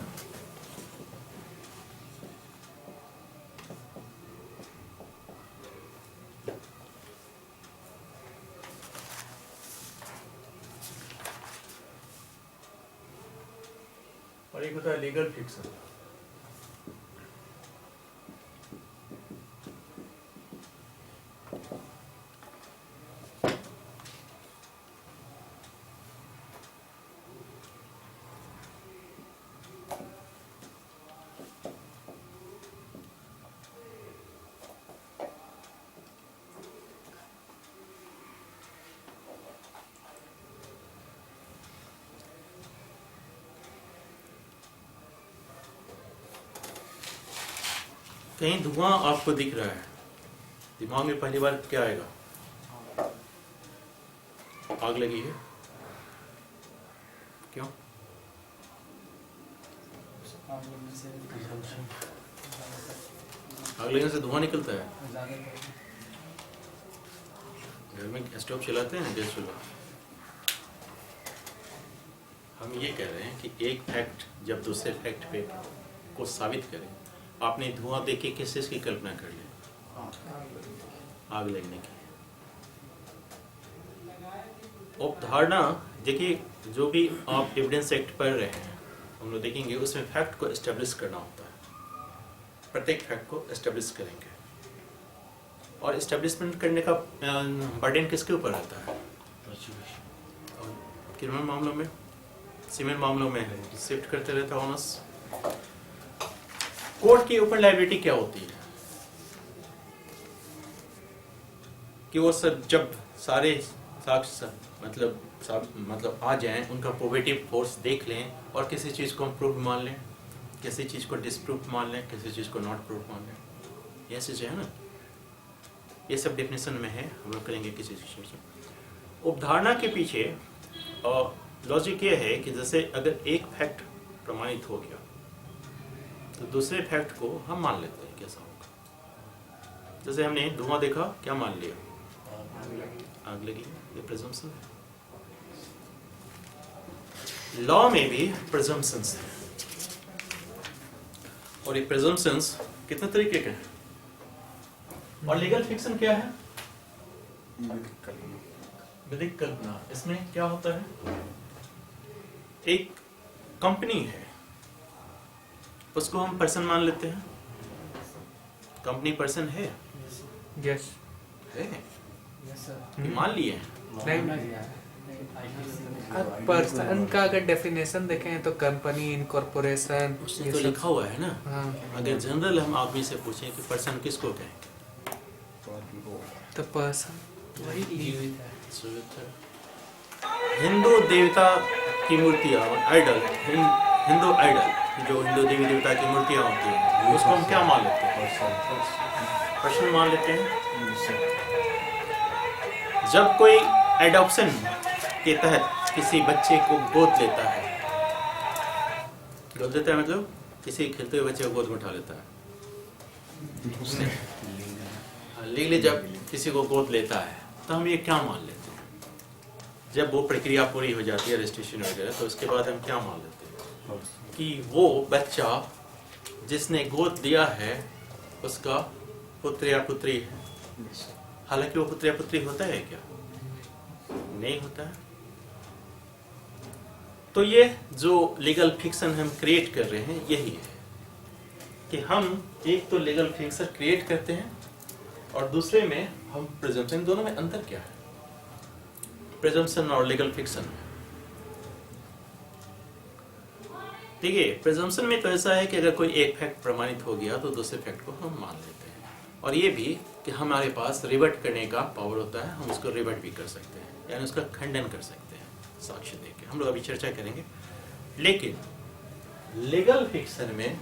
और एक होता है लीगल फिक्शन। कहीं धुआं आपको दिख रहा है, दिमाग में पहली बार क्या आएगा? आग लगी है। क्यों? आग लगने से आग लगने से धुआं निकलता है। ज़्यादा घर में स्टोव चलाते हैं, गैस चूल्हा। हम ये कह रहे हैं कि एक फैक्ट जब दूसरे फैक्ट पे को साबित करे, आपने धुआं देख के किस चीज की कल्पना कर ली? आग लगने की। उपधारणा देखिए, जो भी आप एविडेंस एक्ट पढ़ रहे हैं हम लोग देखेंगे उसमें फैक्ट को एस्टेब्लिश करना होता है। प्रत्येक फैक्ट को एस्टेब्लिश करेंगे और एस्टेब्लिशमेंट करने का बर्डन किसके ऊपर रहता है? और क्रिमिनल मामलों में, सिविल मामलों में शिफ्ट करते रहता है ऑनस। कोर्ट की ऊपर लायबिलिटी क्या होती है कि वो सब जब सारे साक्ष्य मतलब आ जाएं, उनका प्रोबेटिव फोर्स देख लें और किसी चीज को हम प्रूफ मान लें, किसी चीज को डिसप्रूफ मान लें, किसी चीज को नॉट प्रूफ मान लें। ये चीज है ना, ये सब डेफिनेशन में है, हम लोग करेंगे किसी चीज से। उपधारणा के पीछे लॉजिक ये है कि जैसे अगर एक फैक्ट प्रमाणित हो गया तो दूसरे फैक्ट को हम मान लेते हैं कैसा होगा। जैसे हमने धुआं देखा, क्या मान लिया? आग लगी। ये प्रिजम्पशन है। लॉ में भी प्रिजम्पशंस है और ये प्रिजम्पशंस कितने तरीके के हैं। और लीगल फिक्शन क्या है? विधिक कल्पना। इसमें क्या होता है, एक कंपनी है उसको हम पर्सन मान लेते हैं। कंपनी पर्सन है, यस है? Yes sir. ये मान लिए नहीं पर्सन का अगर डेफिनेशन देखें तो कंपनी, इनकॉर्पोरेशन, उसने तो लिखा हुआ है ना। हाँ अगर जनरल हम आदमी से पूछें कि पर्सन किसको कहेंगे तो पर्सन वही जीवित है। हिंदू देवता की मूर्तियां, आइडल, हिंदू आइडल, जो हिंदू देवी देवता की मूर्तियां होती हैं, उसको हम क्या मान लेते हैं? पर्सन मान लेते हैं। जब कोई एडॉप्शन के तहत किसी बच्चे को गोद लेता है, गोद लेता है मतलब किसी खेलते हुए बच्चे को गोद में उठा लेता है। लीगली जब किसी को गोद लेता है तो हम ये क्या मान लेते हैं? जब वो प्रक्रिया पूरी हो जाती है, रजिस्ट्रेशन वगैरह, तो उसके बाद हम क्या मान लेते हैं कि वो बच्चा जिसने गोद दिया है उसका पुत्र या पुत्री है। हालांकि वो पुत्र या पुत्री होता है क्या? नहीं होता है। तो ये जो लीगल फिक्शन हम क्रिएट कर रहे हैं यही है कि हम एक तो लीगल फिक्शन क्रिएट करते हैं और दूसरे में हम प्रिजम्पशन। दोनों में अंतर क्या है, प्रिजम्पशन और लीगल फिक्शन? ठीक है, प्रिजम्पशन में तो ऐसा है कि अगर कोई एक फैक्ट प्रमाणित हो गया तो दूसरे फैक्ट को हम मान लेते हैं, और ये भी कि हमारे पास रिवर्ट करने का पावर होता है, हम उसको रिवर्ट भी कर सकते हैं, यानी उसका खंडन कर सकते हैं साक्ष्य देके। हम लोग अभी चर्चा करेंगे। लेकिन लीगल फिक्शन में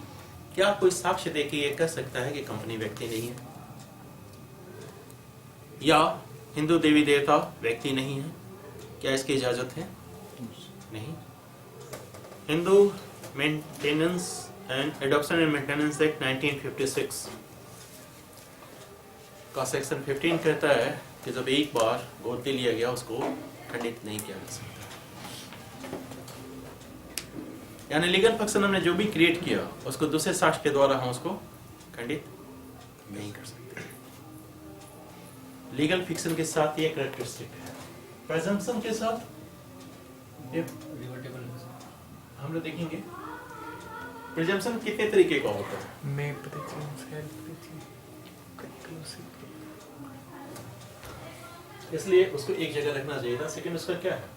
क्या कोई साक्ष्य देके ये कह सकता है कि कंपनी व्यक्ति नहीं है, या हिंदू देवी देवता व्यक्ति नहीं है? क्या इसकी इजाजत है? नहीं। Hindu maintenance and adoption and maintenance act 1956 का सेक्शन 15 कहता है कि जब एक बार गोद ले लिया गया उसको खंडित नहीं किया जा सकता। यानी लीगल फिक्शन हमने जो भी क्रिएट किया उसको दूसरे साक्ष्य के द्वारा हम उसको खंडित नहीं कर सकते। लीगल फिक्शन के साथ ये कैरेक्टरिस्टिक है। प्रेजम्पशन के साथ ये रिवर्टेबल हम लोग देखेंगे प्रेजम्पशन कितने तरीके का होता है। May presume, shall presume, conclusive proof. इसलिए उसको एक जगह रखना चाहिए था। सेकंड उसका क्या है,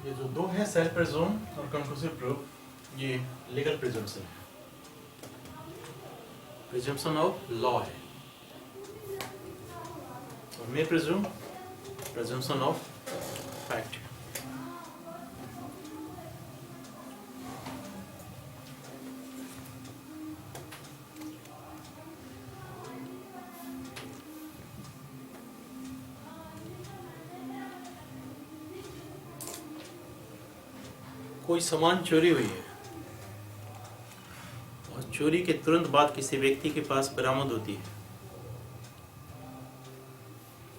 ये जो दो है सेल्फ प्रेज्यूम और कंक्लूसिव प्रूफ, ये लीगल प्रिजम्पशन है। प्रिजम्पशन ऑफ लॉ है। और मे प्रिज्यूम प्रिजम्पशन ऑफ फैक्ट है। कोई सामान चोरी हुई है और चोरी के तुरंत बाद किसी व्यक्ति के पास बरामद होती है,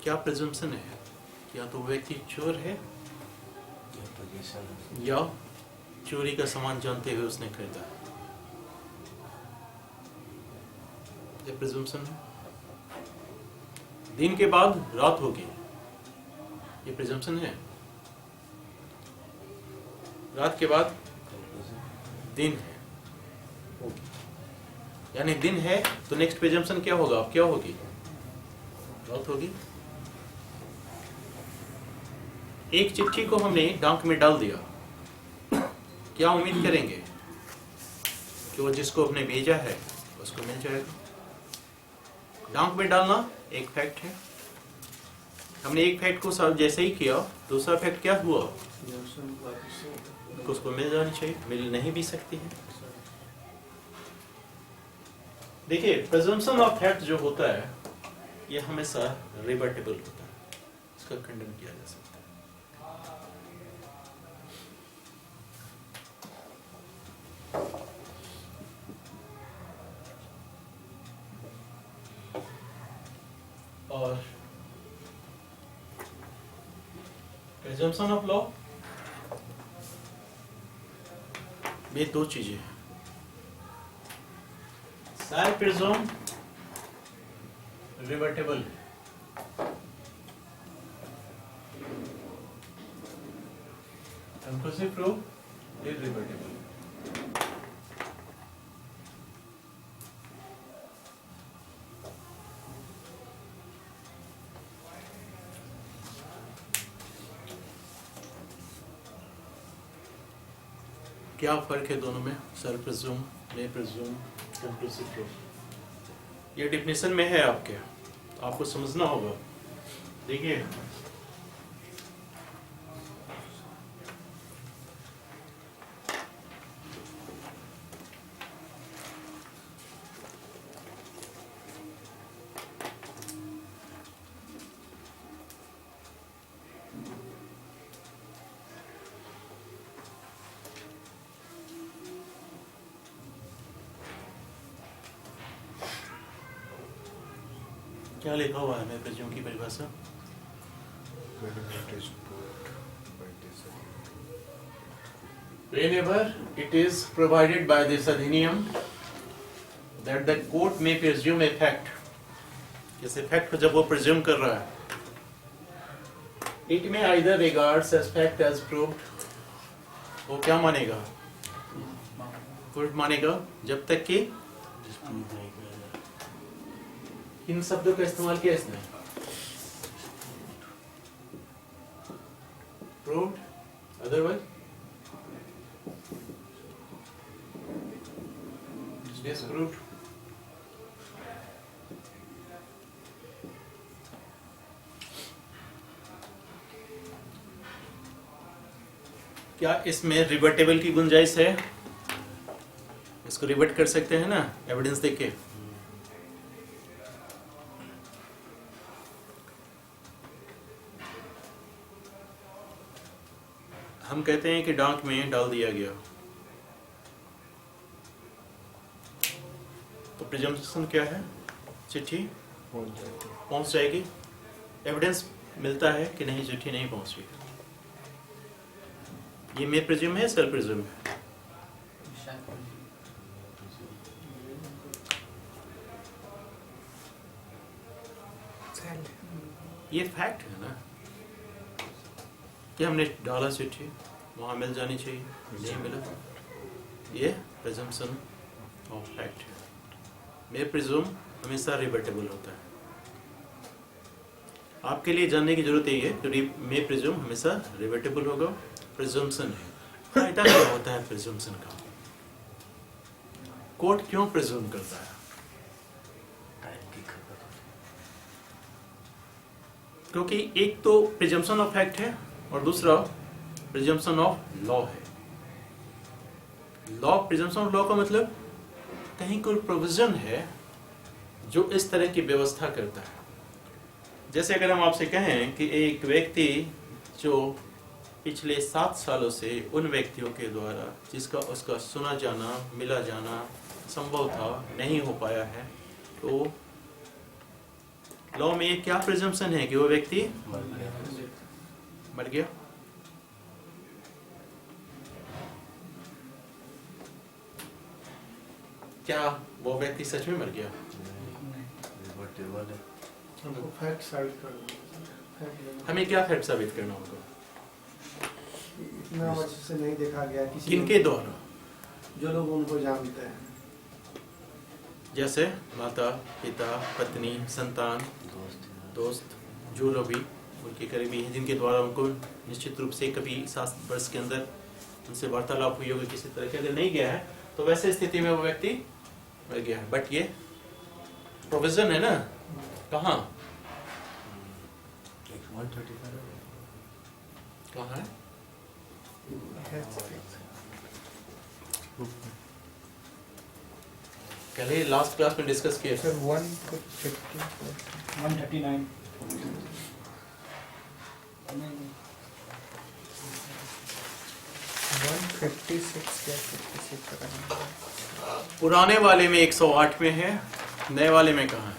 क्या प्रिजम्पशन है? या तो वो व्यक्ति चोर है या चोरी का सामान जानते हुए उसने खरीदा। ये प्रिजम्पशन है। दिन के बाद रात होगी, ये प्रिजम्पशन है। रात के बाद दिन है, यानी दिन है तो नेक्स्ट प्रिजम्पशन क्या होगा? अब क्या होगी? रात होगी। एक चिट्ठी को हमने डाक में डाल दिया, क्या उम्मीद करेंगे कि वो जिसको अपने भेजा है उसको मिल जाएगा? डाक में डालना एक फैक्ट है। हमने एक फैक्ट को सॉल्व जैसे ही किया, दूसरा फैक्ट क्या हुआ? उसको मिल जानी चाहिए, मिल नहीं भी सकती है। देखिए, प्रिजम्पशन ऑफ फैक्ट जो होता है ये हमेशा रिवर्टेबल होता है, इसका खंडन किया जा सकता है। और प्रिजम्पशन ऑफ लॉ, ये दो चीजें हैं। सारे प्रिज्यूम रिवर्टेबल है, कंक्लूसिव प्रूफ इररिवर्टेबल। क्या फर्क है दोनों में? सेल्फ प्रिज्यूम, मे प्रिज्यूम, कंक्लूसिव प्रूफ। ये डिफिनेशन में है आपके, आपको समझना होगा। देखिए, क्या लिखा हुआ है मे प्रिज्यूम की परिभाषा? Whether it is proved by disagreement. Whenever it is provided by this अधिनियम that the court may presume a fact, इस fact को जब वो presume कर रहा है, it may either regards as fact as proved, वो क्या मानेगा? Court मानेगा जब तक कि डिस्प्यूट नहीं किया जाए। इन शब्दों का इस्तेमाल किया इसने, proved, otherwise disproved. क्या इसमें रिवर्टेबल की गुंजाइश है? इसको रिवर्ट कर सकते हैं ना एविडेंस देके? हम कहते हैं कि डाक में डाल दिया गया, तो प्रिजम्पशन क्या है? चिट्ठी पहुंच जाएगी। एविडेंस मिलता है कि नहीं चिट्ठी नहीं पहुंची। ये मे प्रिज्यूम है, सेल्फ प्रिज्यूम है? ये फैक्ट है ना कि हमने डाला चिट्ठी, वहां मिल जानी चाहिए, नहीं मिला, ये प्रिजम्पशन ऑफ फैक्ट है। मे प्रिज्यूम हमेशा रिवर्टेबल होता है। आपके लिए जानने की जरूरत यही है कि मे प्रिज्यूम हमेशा रिवर्टेबल होगा। प्रिजम्पशन है, फायदा क्या होता है प्रिजम्पशन का? कोर्ट क्यों प्रिज्यूम करता है? टाइम की खपत होती क्योंकि एक तो प्रिजम्पशन ऑफ फैक्ट है और दूसरा प्रिजम्पशन ऑफ लॉ है। लॉ, प्रिजम्पशन ऑफ लॉ का मतलब कहीं कोई प्रोविजन है जो इस तरह की व्यवस्था करता है। जैसे अगर हम आपसे कहें कि एक व्यक्ति जो पिछले 7 सालों से उन व्यक्तियों के द्वारा जिसका उसका सुना जाना, मिला जाना संभव था, नहीं हो पाया है, तो लॉ में एक क्या प्रिजम्पशन है कि वो व्यक्ति मर गया। क्या वो व्यक्ति सच में मर गया? रिवर्टेबल है। हमको फैक्ट साबित करना है। फैक्ट हमें क्या फैक्ट साबित करना होगा? इतना वर्ष से नहीं देखा गया किसी किनके द्वारा? जो लोग उनको जानते हैं। जैसे माता, पिता, पत्नी, संतान, दोस्त, जो लोग भी उनके करीबी हैं, जिनके द्वारा उनको निश्चित रूप से कभी 7 वर्ष के अंदर उनसे वार्तालाप हुई होगी किसी तरह के, अगर नहीं गया है तो वैसे स्थिति में वो व्यक्ति मर गया है। बट ये प्रोविजन है ना, कहाँ 135 कहाँ है? कल ही लास्ट क्लास में डिस्कस किया सर 150 139 156 क्या 56 पुराने वाले में 108 में है, नए वाले में कहाँ है?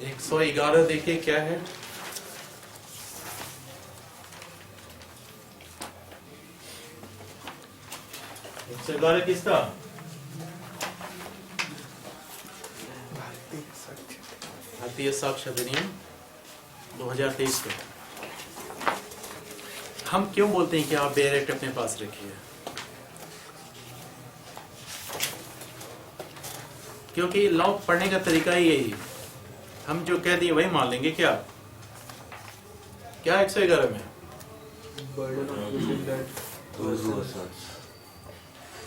एक 111 देखिए क्या है। एक 111 किसका? भारतीय साक्ष्य अधिनियम 2023 का। हम क्यों बोलते हैं कि आप बेयर एक्ट अपने पास रखिए? क्योंकि लॉ पढ़ने का तरीका ही यही है, हम जो कह दिए वही मान लेंगे। क्या क्या 111 में burden of proving that Those who asserts.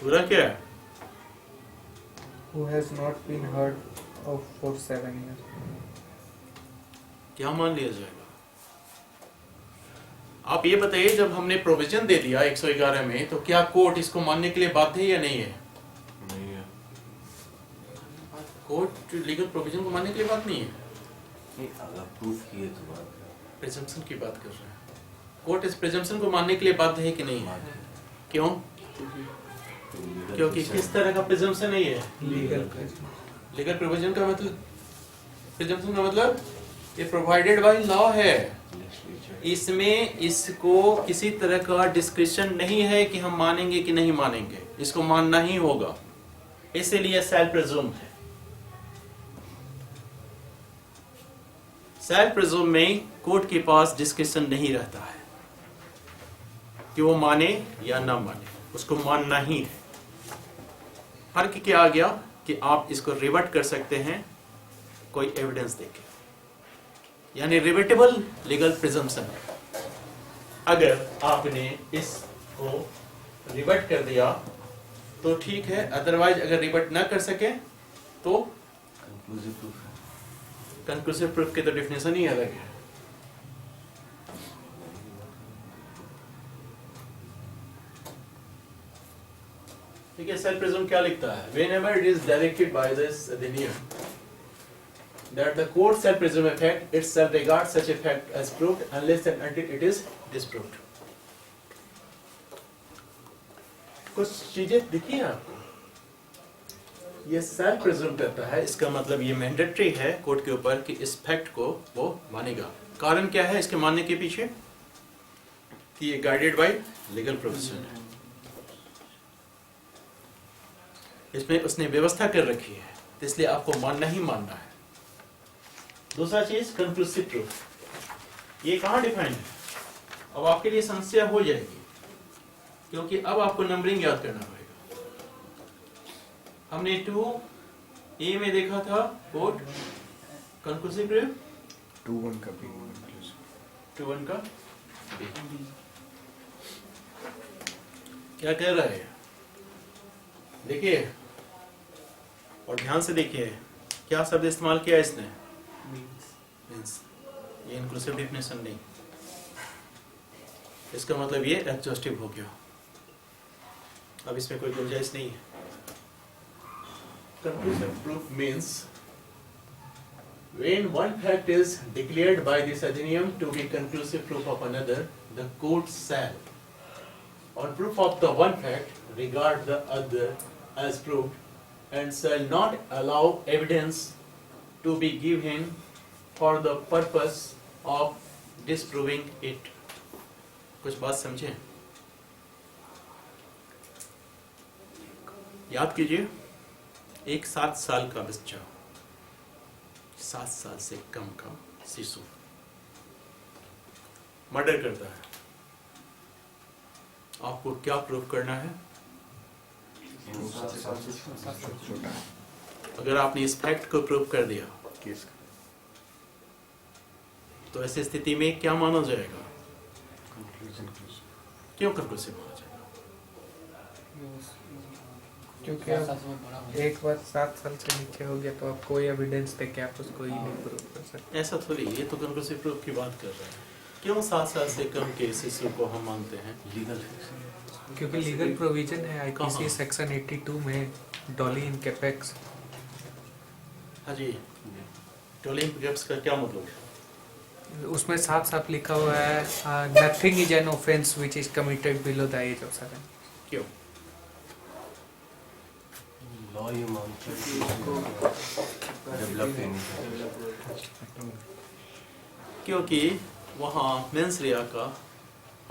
पूरा क्या है? who has not been heard of for 7 years. क्या मान लिया जाएगा? आप ये बताइए, जब हमने प्रोविजन दे दिया 111 में, तो क्या कोर्ट इसको मानने के लिए बाध्य है या नहीं है? नहीं है। कोर्ट लीगल प्रोविजन को मानने के लिए बात नहीं है। नहीं, अगर प्रूफ किए तो बात प्रिजम्पशन की बात कर रहे हैं। कोर्ट इस प्रिजम्पशन को मानने के लिए बाध्य है कि नहीं है? क्यों? क्योंकि किस तरह का प्रिजम्पशन है ये? Legal लीगल प्रोविजन का मतलब, प्रिजम्पशन का मतलब ये प्रोवाइडेड बाय लॉ है, इसमें इसको किसी तरह का डिस्क्रिप्शन नहीं है कि हम मानेंगे कि नहीं मानेंगे, इसको मानना ही होगा, इसीलिए सेल्फ प्रिज्यूम है। सेल्फ प्रिज्यूम में कोर्ट के पास डिस्क्रिप्शन नहीं रहता है कि वो माने या ना माने, उसको मानना ही है। फर्क क्या आ गया कि आप इसको रिवर्ट कर सकते हैं कोई एविडेंस देके, यानी रिवर्टेबल लीगल प्रिजम्पशन है। अगर आपने इसको रिवर्ट कर दिया तो ठीक है, अदरवाइज अगर रिवर्ट ना कर सके तो कंक्लूसिव प्रूफ है। कंक्लूसिव प्रूफ की तो डेफिनेशन ही अलग है। ठीक है, सेल्फ प्रिज्यूम क्या लिखता है? Whenever it is directed by this अधिनियम that the court shall presume a fact, it shall regard such a fact as proved unless and until it is disproved. कुछ चीजें दिखी हैं आपको? ये सेल्फ प्रिज्यूम करता है, इसका मतलब ये मैंडेटरी है कोर्ट के ऊपर कि इस फैक्ट को वो मानेगा। कारण क्या है इसके मानने के पीछे? कि ये गाइडेड बाय लीगल प्रोविजन है, इसमें उसने व्यवस्था कर रखी है, तो इसलिए आपको मानना ही मानना है। दूसरा चीज कंक्लूसिव प्रूफ, ये कहाँ डिफाइंड है? अब आपके लिए समस्या हो जाएगी, क्योंकि अब आपको नंबरिंग याद करना पड़ेगा। हमने 2A में देखा था कोर्ट कंक्लूसिव प्रूफ, 2-1 का भी 2-1 का B। क्या कह रहा है देखिए, और ध्यान से देखिए क्या शब्द इस्तेमाल किया इसने, मीन्स। ये इंक्लूसिव डेफिनेशन नहीं, इसका मतलब ये एग्जॉस्टिव हो गया, अब इसमें कोई गुंजाइश नहीं है। Conclusive proof means when one fact is declared by this अधिनियम to be conclusive proof of another, the court shall, on proof of the one fact, regard the other as proved and shall not allow evidence to be given for the purpose of disproving it. कुछ बात समझे? याद कीजिए, एक 7 साल का बच्चा, 7 साल से कम का शिशु मर्डर करता है, आपको क्या प्रूव करना है? छोटा है अगर आपने इस फैक्ट को प्रूव कर दिया केस का। तो ऐसी स्थिति में क्या माना जाएगा? कंक्लूजन क्यों कंक्लूसिव माना जाएगा? क्योंकि अब एक बार 7 साल से नीचे हो गया तो आप कोई एविडेंस दे के आप उसको ही नहीं प्रूव कर सकते। ऐसा थोड़ी, ये तो कंक्लूसिव प्रूफ की बात कर रहे हैं। क्यों 7 साल से कम के शिशु को हम मानते हैं? लीगल क्योंकि लीगल प्रोविजन है कहाँ? आईपीसी सेक्शन 82 में डॉली इन कैपेक्स। हाँ जी, टोलिंग गैप्स का क्या मतलब है? उसमें साफ साफ लिखा हुआ है nothing is an offence which is committed below the age of 7। क्यों? लॉ ये मानता है डेवलप नहीं, क्योंकि वहाँ मेंसरिया का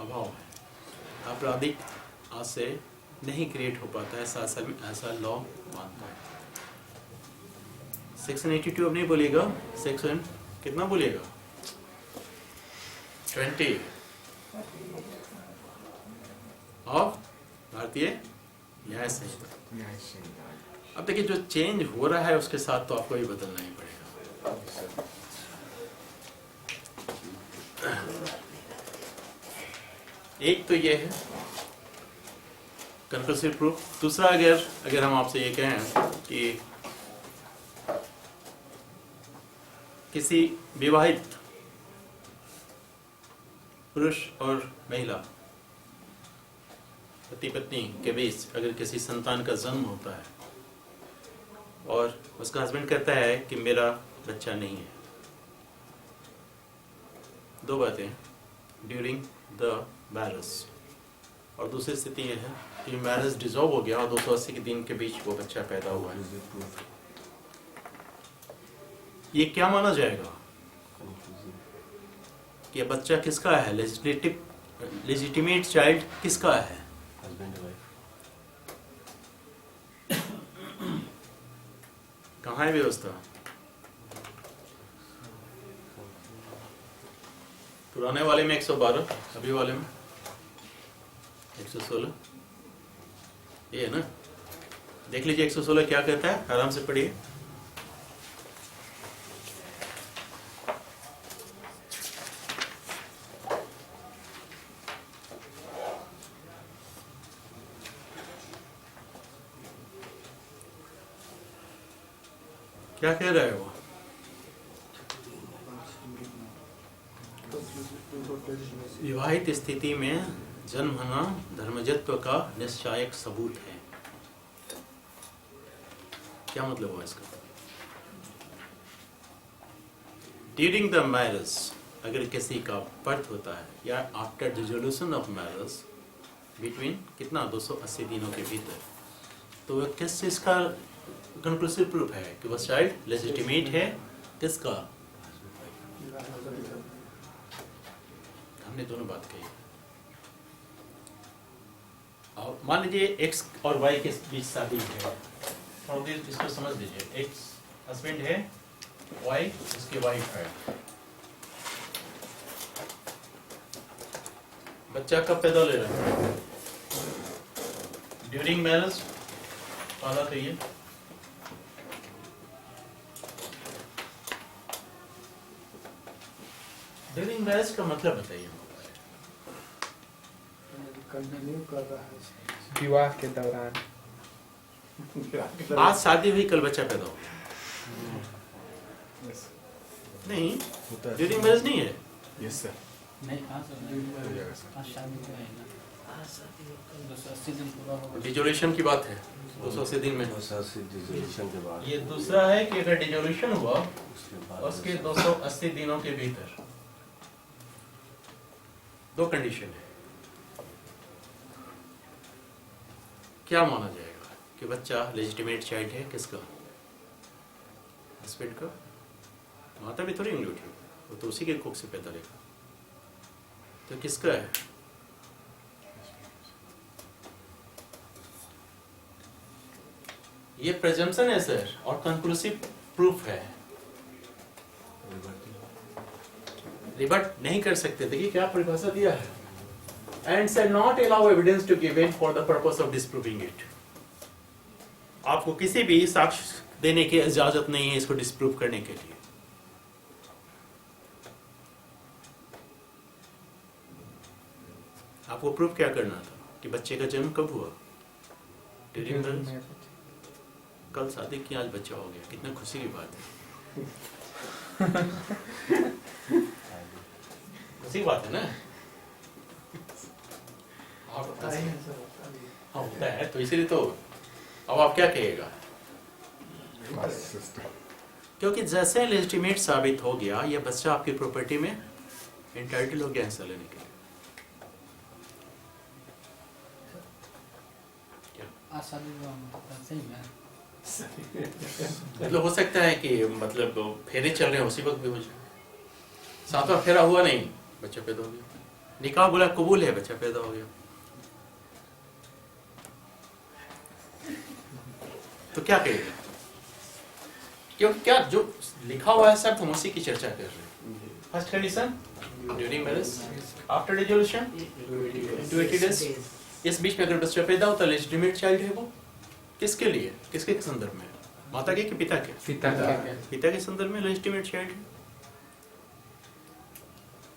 अभाव है, आपराधिक आशय नहीं क्रिएट हो पाता है 7 साल में, ऐसा लॉ मानता है। सेक्शन 82 अब नहीं बोलेगा, सेक्शन कितना बोलेगा? 20 ऑफ भारतीय न्याय संहिता। अब देखिए, जो चेंज हो रहा है उसके साथ तो आपको ही बदलना ही पड़ेगा। एक तो ये है कंक्लूसिव प्रूफ। दूसरा, अगर हम आपसे ये कहें कि किसी विवाहित पुरुष और महिला पति पत्नी के बीच अगर किसी संतान का जन्म होता है और उसका हस्बैंड कहता है कि मेरा बच्चा नहीं है, 2 बातें, ड्यूरिंग द मैरिज, और दूसरी स्थिति यह है कि मैरिज डिसॉल्व हो गया और 280 के दिन के बीच वो बच्चा पैदा हुआ है। ये क्या माना जाएगा conclusive कि ये बच्चा किसका है? लेजिटिमेट चाइल्ड किसका है? husband and wife. कहाँ है व्यवस्था? पुराने वाले में 112, अभी वाले में 116। ये है ना, देख लीजिए 116 क्या कहता है, आराम से पढ़िए। क्या कह रहा है वो? विवाहित स्थिति में जन्म होना धर्मजत्व का निश्चायक सबूत है। क्या मतलब हुआ इसका? ड्यूरिंग द मैरिज, अगर किसी का बर्थ होता है या after dissolution of marriage between कितना 280 दिनों के भीतर, तो वह किस चीज का कंक्लूसिव प्रूफ है कि वह चाइल्ड लेजिटिमेट है? किसका? हमने दोनों बात कही। और मान लीजिए एक्स और वाई के बीच शादी है, और इसको समझ लीजिए, एक्स हस्बैंड है, वाई उसकी वाइफ है। बच्चा कब पैदा ले रहा है? ड्यूरिंग मैरिज पाला तो ये ड्यूरिंग मैरिज का मतलब बताइए। कंटिन्यू कर रहा है। विवाह के दौरान। आज शादी हुई, कल बच्चा पैदा हो गया, नहीं होता है ड्यूरिंग मैरिज नहीं है। यस सर नहीं, आज हो जाएगा सर आज शादी हुआ है ना, 280 दिन पूरा होगा। डिजोल्यूशन की बात है, 280 दिन में। 280 डिसोल्यूशन के बाद ये दूसरा है कि अगर डिजोल्यूशन हुआ उसके बाद उसके 280 दिनों के भीतर, दो कंडीशन है। क्या माना जाएगा कि बच्चा लेजिटिमेट चाइल्ड है? किसका? हस्बैंड का। माता भी थोड़ी इंक्लूड है, वो तो उसी के कोख से पैदा लेगा, तो किसका है? ये प्रेजम्पशन है सर, और कंक्लूसिव प्रूफ है। रिबट नहीं कर सकते। देखिए क्या परिभाषा दिया है, and shall not allow evidence to give in for the purpose of disproving it। आपको किसी भी साक्ष्य देने की इजाजत नहीं है इसको डिस्प्रूव करने के लिए। आपको प्रूफ क्या करना था कि बच्चे का जन्म कब हुआ? During marriage. कल शादी की, आज बच्चा हो गया, कितना खुशी की बात है। खुशी बात है ना। होता ही है सर, होता ही है। हाँ होता है, तो इसीलिए तो अब आप क्या कहिएगा? क्योंकि जैसे लेजिटिमेट साबित हो गया, यह बच्चा आपकी प्रॉपर्टी में एंटाइटल हो गया हिस्सा लेने के लिए। आज शादी हुआ मतलब सही में। मतलब हो सकता है कि मतलब फेरे चल रहे हैं उसी वक्त भी हो जाए। सातवां फेरा हुआ नहीं, बच्चा पैदा हो गया। निकाह बोला कबूल है, बच्चा पैदा हो गया। तो क्या कहेगा? क्योंकि क्या जो लिखा हुआ है सब हम उसी की चर्चा कर रहे हैं। First condition during marriage, after dissolution 280 days. इस बीच में अगर बच्चा पैदा होता है, लेजिटिमेट चाइल्ड है वो। किसके लिए, किसके संदर्भ में? माता के कि पिता के? पिता के संदर्भ में लेजिटिमेट चाइल्ड है।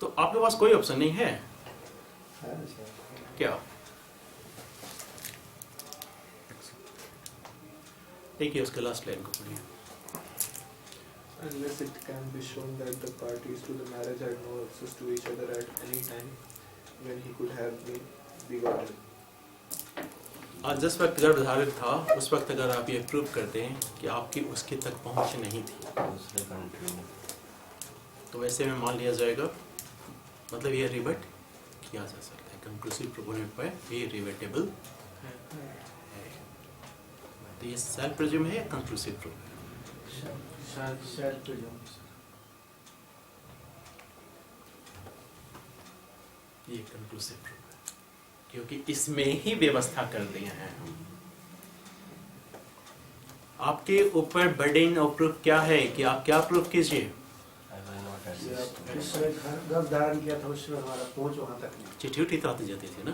तो आपके पास कोई ऑप्शन नहीं है क्या? देखिए उसके लास्ट लाइन को पढ़िए। Unless it can be shown that the parties to the marriage had no access to each other at any time when he could have been begotten। आज जिस वक्त गर्भधारित था, उस वक्त अगर आप ये प्रूव करते हैं कि आपकी उसके तक पहुंच नहीं थी, दूसरे कंट्री में, तो वैसे में मान लिया जाएगा, मतलब ये रिबट किया जा सकता है। कंक्लूसिव प्रूफ होने पर ये रिवर्टेबल है। तो ये सेल्फ प्रेज्यूम है या कंक्लूसिव प्रूफ है? शायद तो जाऊँ ये कंक्लूसिव प्रूफ है, क्योंकि इसमें ही व्यवस्था कर दिए हैं हम। आपके ऊपर बर्डन ऑफ प्रूफ क्या है कि आप क्या प्रूफ कीजिए। I will not ये assist. जिसने घर धारण किया था उसमें हमारा पहुंच वहाँ तक नहीं। चिट्ठी उठी तो आती जाती थी ना,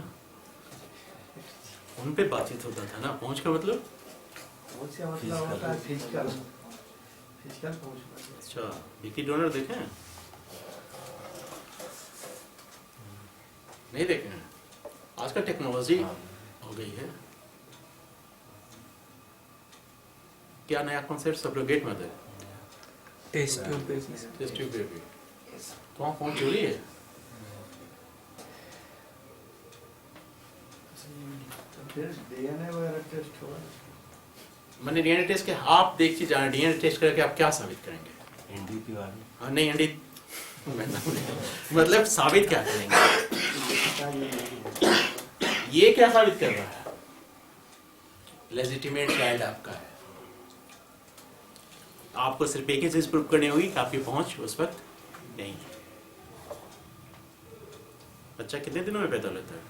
उन पे बातचीत होता था ना। पहुंच का मतलब पहुंच का मतलब होता है फिजिकल पहुंच। अच्छा, विकी डोनर देखे हैं? नहीं देखे हैं। आजकल टेक्नोलॉजी हो गई है। क्या नया concept? Surrogate method, test tube baby. Test tube baby. तो वहाँ फोन चोरी है। फिर डीएनए वगैरह टेस्ट होगा। मैंने डीएनए टेस्ट के आप देखिए जाए, डीएनए टेस्ट करके आप क्या साबित करेंगे? NDP वाली. हाँ नहीं अंडी मतलब साबित क्या करेंगे? ये क्या साबित कर रहा है? लेजिटिमेट चाइल्ड आपका है। आपको सिर्फ एक ही चीज प्रूव करनी होगी कि आपकी पहुंच उस वक्त नहीं है। बच्चा कितने दिनों में पैदा लेता है?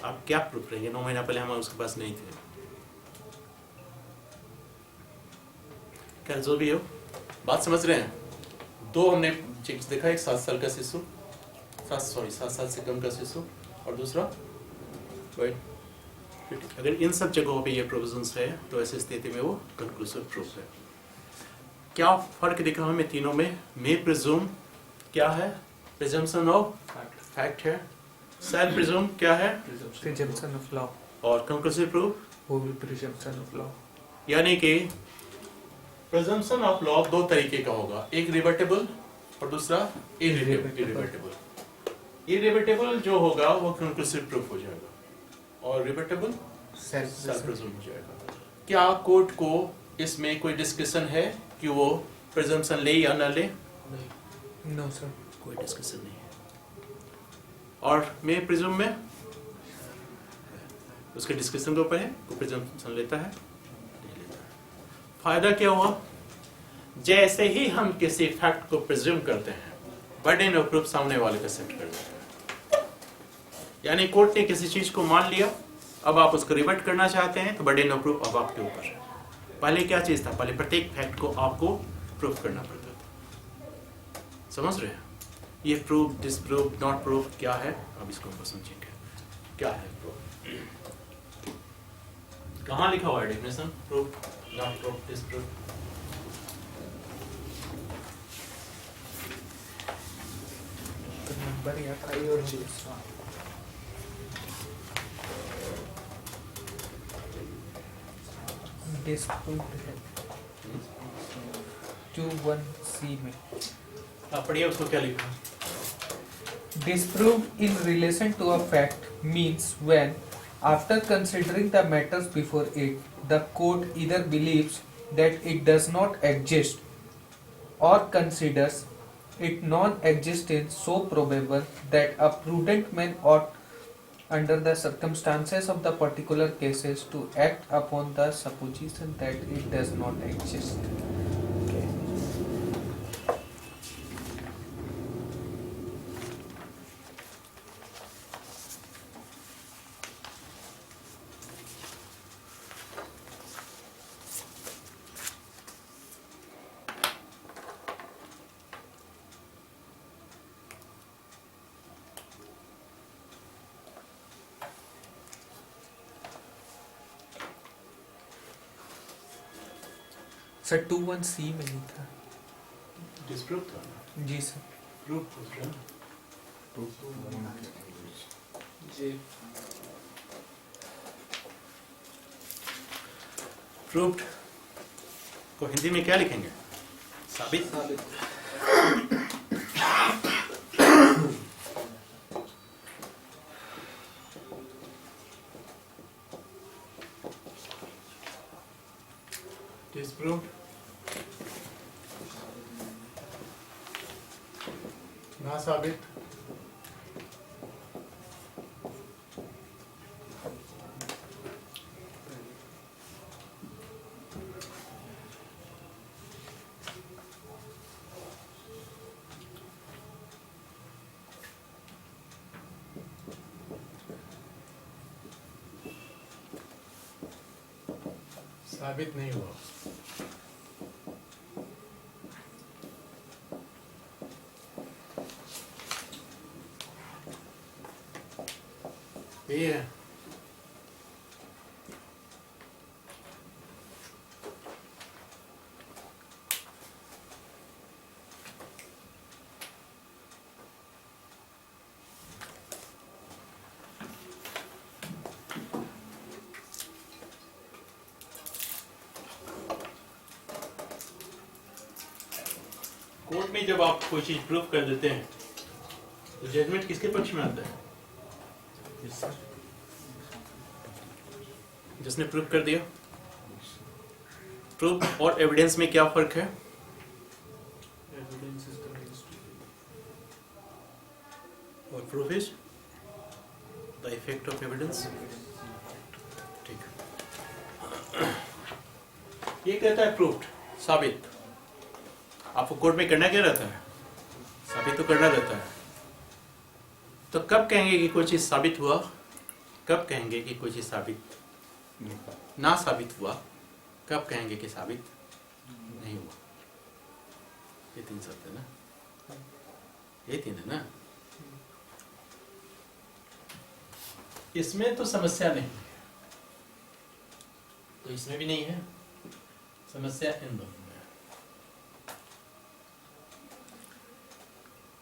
आप क्या प्रूफ करेंगे? 9 महीना पहले हम उसके पास नहीं थे। क्या जो भी हो, बात समझ रहे हैं? दो हमने चिक्स देखा, एक 7 साल का शिशु, 7 साल से कम का शिशु, और दूसरा राइट। अगर इन सब जगहों पे ये प्रोविजंस है तो ऐसी स्थिति में वो कंक्लूसिव प्रूफ है। क्या फर्क दिखा हमें तीनों में? मे प्रिज्यूम क्या है? प्रिजम्पशन ऑफ फैक्ट है। सेल्फ प्रिज्यूम क्या है? Presumption of law. और कंक्लूसिव प्रूफ वो भी presumption of law. यानी कि प्रिजम्पशन ऑफ लॉ दो तरीके का होगा, एक रिवर्टेबल और दूसरा इरिवर्टेबल। इरिवर्टेबल जो होगा वो कंक्लूसिव प्रूफ हो जाएगा और रिवर्टेबल सेल्फ प्रिज्यूम हो जाएगा। क्या कोर्ट को इसमें कोई डिस्कशन है कि वो प्रिजम्पशन ले या न ले? No sir. कोई डिस्कशन नहीं है। और मैं प्रिज्यूम में उसके डिस्कशन के ऊपर है, वो प्रिजम्पशन लेता है नहीं लेता है। फायदा क्या हुआ? जैसे ही हम किसी फैक्ट को प्रिज्यूम करते हैं, बर्डन ऑफ प्रूफ सामने वाले को सेट कर देते हैं। यानी कोर्ट ने किसी चीज को मान लिया, अब आप उसको रिवर्ट करना चाहते हैं तो बर्डन ऑफ प्रूफ अब आपके ऊपर है। पहले क्या चीज था? पहले प्रत्येक फैक्ट को आपको प्रूफ करना पड़ता था। समझ रहे हैं? ये प्रूफ, डिसप्रूफ, नॉट प्रूफ क्या है? अब इसको हम समझेंगे क्या है प्रूफ। कहाँ लिखा हुआ है definition? Proof, not proof, disproof. Number या I और J। disproved है 21C में। आप पढ़िए उसको क्या लिखा। Disproved in relation to a fact means when, after considering the matters before it, the court either believes that it does not exist or considers its non-existence so probable that a prudent man ought, under the circumstances of the particular cases, to act upon the supposition that it does not exist. Okay. Sir 21C में लिखा। डिसप्रूफ था ना? जी sir. Proof हो गया। J। Proofed को हिंदी में क्या लिखेंगे? साबित। डिसप्रूव्ड ना साबित। साबित नहीं हुआ। ये है कोर्ट में जब आप कोई चीज प्रूव कर देते हैं तो जजमेंट किसके पक्ष में आता है? जिसने प्रूव कर दिया। प्रूफ और एविडेंस में क्या फर्क है? Evidence is the mainstream. और proof is the effect of evidence. ठीक। ये कहता है प्रूफ, साबित। आपको कोर्ट में करना क्या रहता है? साबित तो करना रहता है। तो कब कहेंगे कि कोई चीज साबित हुआ, कब कहेंगे कि कोई चीज साबित ना साबित हुआ, कब कहेंगे कि साबित नहीं हुआ? ये तीन शब्द है ना, ये तीन है ना। इसमें तो समस्या नहीं है, तो इसमें भी नहीं है समस्या, इन दोनों में है।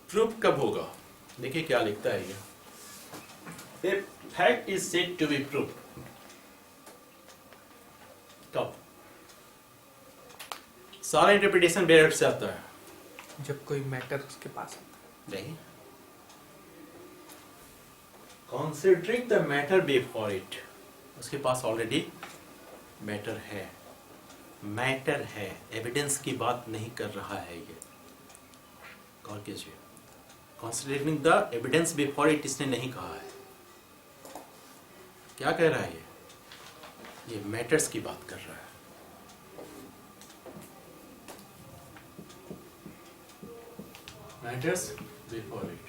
प्रूफ कब होगा? देखिए क्या लिखता है ये। A fact is said to be proved. कब? सारा इंटरप्रिटेशन बेरट से आता है। जब कोई मैटर उसके पास आता नहीं, considering the matter before it, उसके पास ऑलरेडी मैटर है, मैटर है, एविडेंस की बात नहीं कर रहा है ये। गौर कीजिए, considering the evidence before it इसने नहीं कहा है। क्या कह रहा है ये मैटर्स की बात कर रहा है। Matters before it.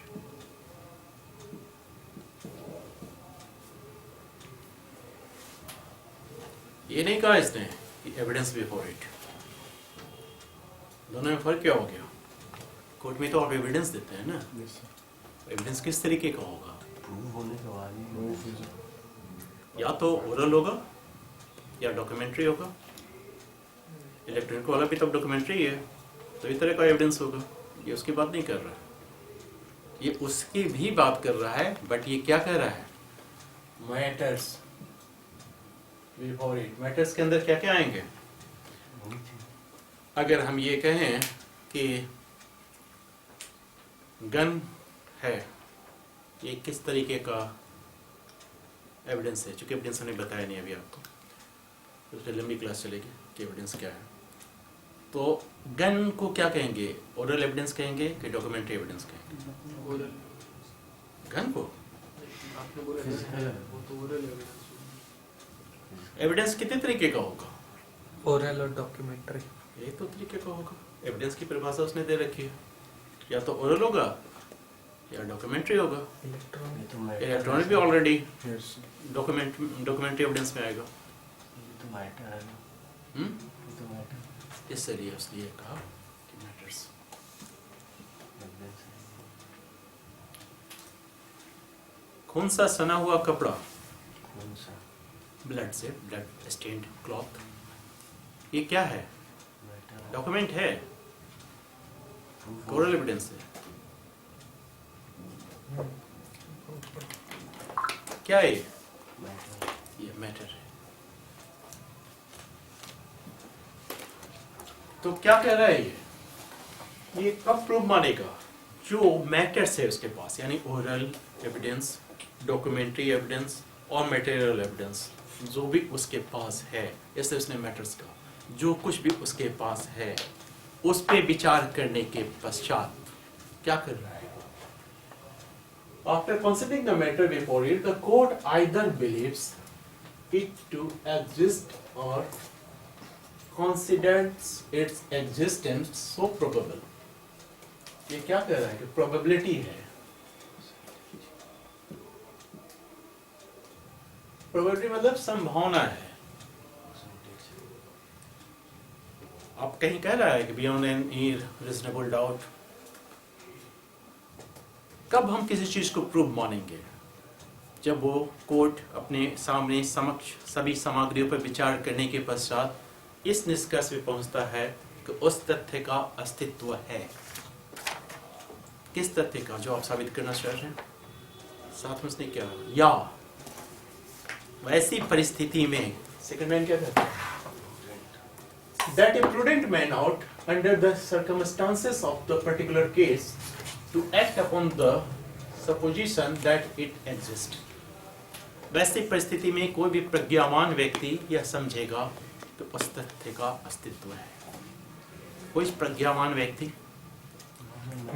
ये नहीं कहा इसने कि एविडेंस बिफोर इट। दोनों में फर्क क्या हो गया? कोर्ट में तो आप एविडेंस देते हैं ना, Yes, sir. एविडेंस किस तरीके का होगा? प्रूव होने के बाद ही Proof is या तो ओरल होगा या डॉक्यूमेंट्री होगा। इलेक्ट्रॉनिक वाला भी तो डॉक्यूमेंट्री है, तो इस तरह का एविडेंस होगा। ये उसकी बात नहीं कर रहा है, ये उसकी भी बात कर रहा है, बट ये क्या कह रहा है? Matters before it. मैटर्स के अंदर क्या क्या आएंगे? वही थी। अगर हम ये कहें कि गन है, ये किस तरीके का एविडेंस है? चूंकि एविडेंस हमने बताया नहीं अभी आपको, उस पर लंबी क्लास चलेगी कि एविडेंस क्या है। तो गन को क्या कहेंगे? ओरल एविडेंस कहेंगे कि डॉक्यूमेंट्री एविडेंस कहेंगे? Oral. गन को आपने बोला ना, Physical. वो तो oral evidence होगा। एविडेंस कितने तरीके का होगा? ओरल और डॉक्यूमेंट्री। एक तो तरीके का होगा। एविडेंस की परिभाषा उसने दे रखी है, या तो ओरल होगा या डॉक्यूमेंट्री होगा। इलेक्ट्रॉनिक। ये तो मैटर इलेक्ट्रॉनिक भी ऑलरेडी yes. डॉक्यूमेंट्री एविडेंस में आएगा। ये तो मैटर है ना, हम्म? ये तो मैटर इसलिए उसने ये कहा कि मैटर्स। एविडेंस है। कौन सा सना हुआ कपड़ा, कौन सा ब्लड से, ब्लड स्टेन्ड क्लॉथ, ये क्या है? मैटर है? डॉक्यूमेंट है, प्रूफ ओरल एविडेंस है। क्या है? मैटर ये मैटर है। तो क्या कह रहा है ये कब प्रूफ मानेगा? जो मैटर्स है उसके पास, यानी ओरल एविडेंस, डॉक्यूमेंट्री एविडेंस और मटेरियल एविडेंस, जो भी उसके पास है। ऐसे उसने मैटर्स का जो कुछ भी उसके पास है उस पे विचार करने के पश्चात क्या कर रहा है? After considering the matter before it, the court either believes it to exist or considers its existence so probable. ये क्या कह रहा है कि probability है। probability मतलब संभावना है। कहीं कह रहा है कि बियॉन्ड एनी रीजनेबल डाउट। कब हम किसी चीज को प्रूव मानेंगे? जब वो कोर्ट अपने सामने समक्ष सभी सामग्रियों पर विचार करने के पश्चात इस निष्कर्ष पे पहुंचता है कि उस तथ्य का अस्तित्व है। किस तथ्य का? जो आप साबित करना चाह रहे हैं। साथ में उसने क्या, या वैसी परिस्थिति में सेकंड मैन क्या कहता है? That a prudent man ought, under the circumstances of the particular case, to act upon the supposition that it exists. वैसी परिस्थिति में कोई भी प्रज्ञावान व्यक्ति यह समझेगा कि उस तथ्य का अस्तित्व है। कोई प्रज्ञावान व्यक्ति,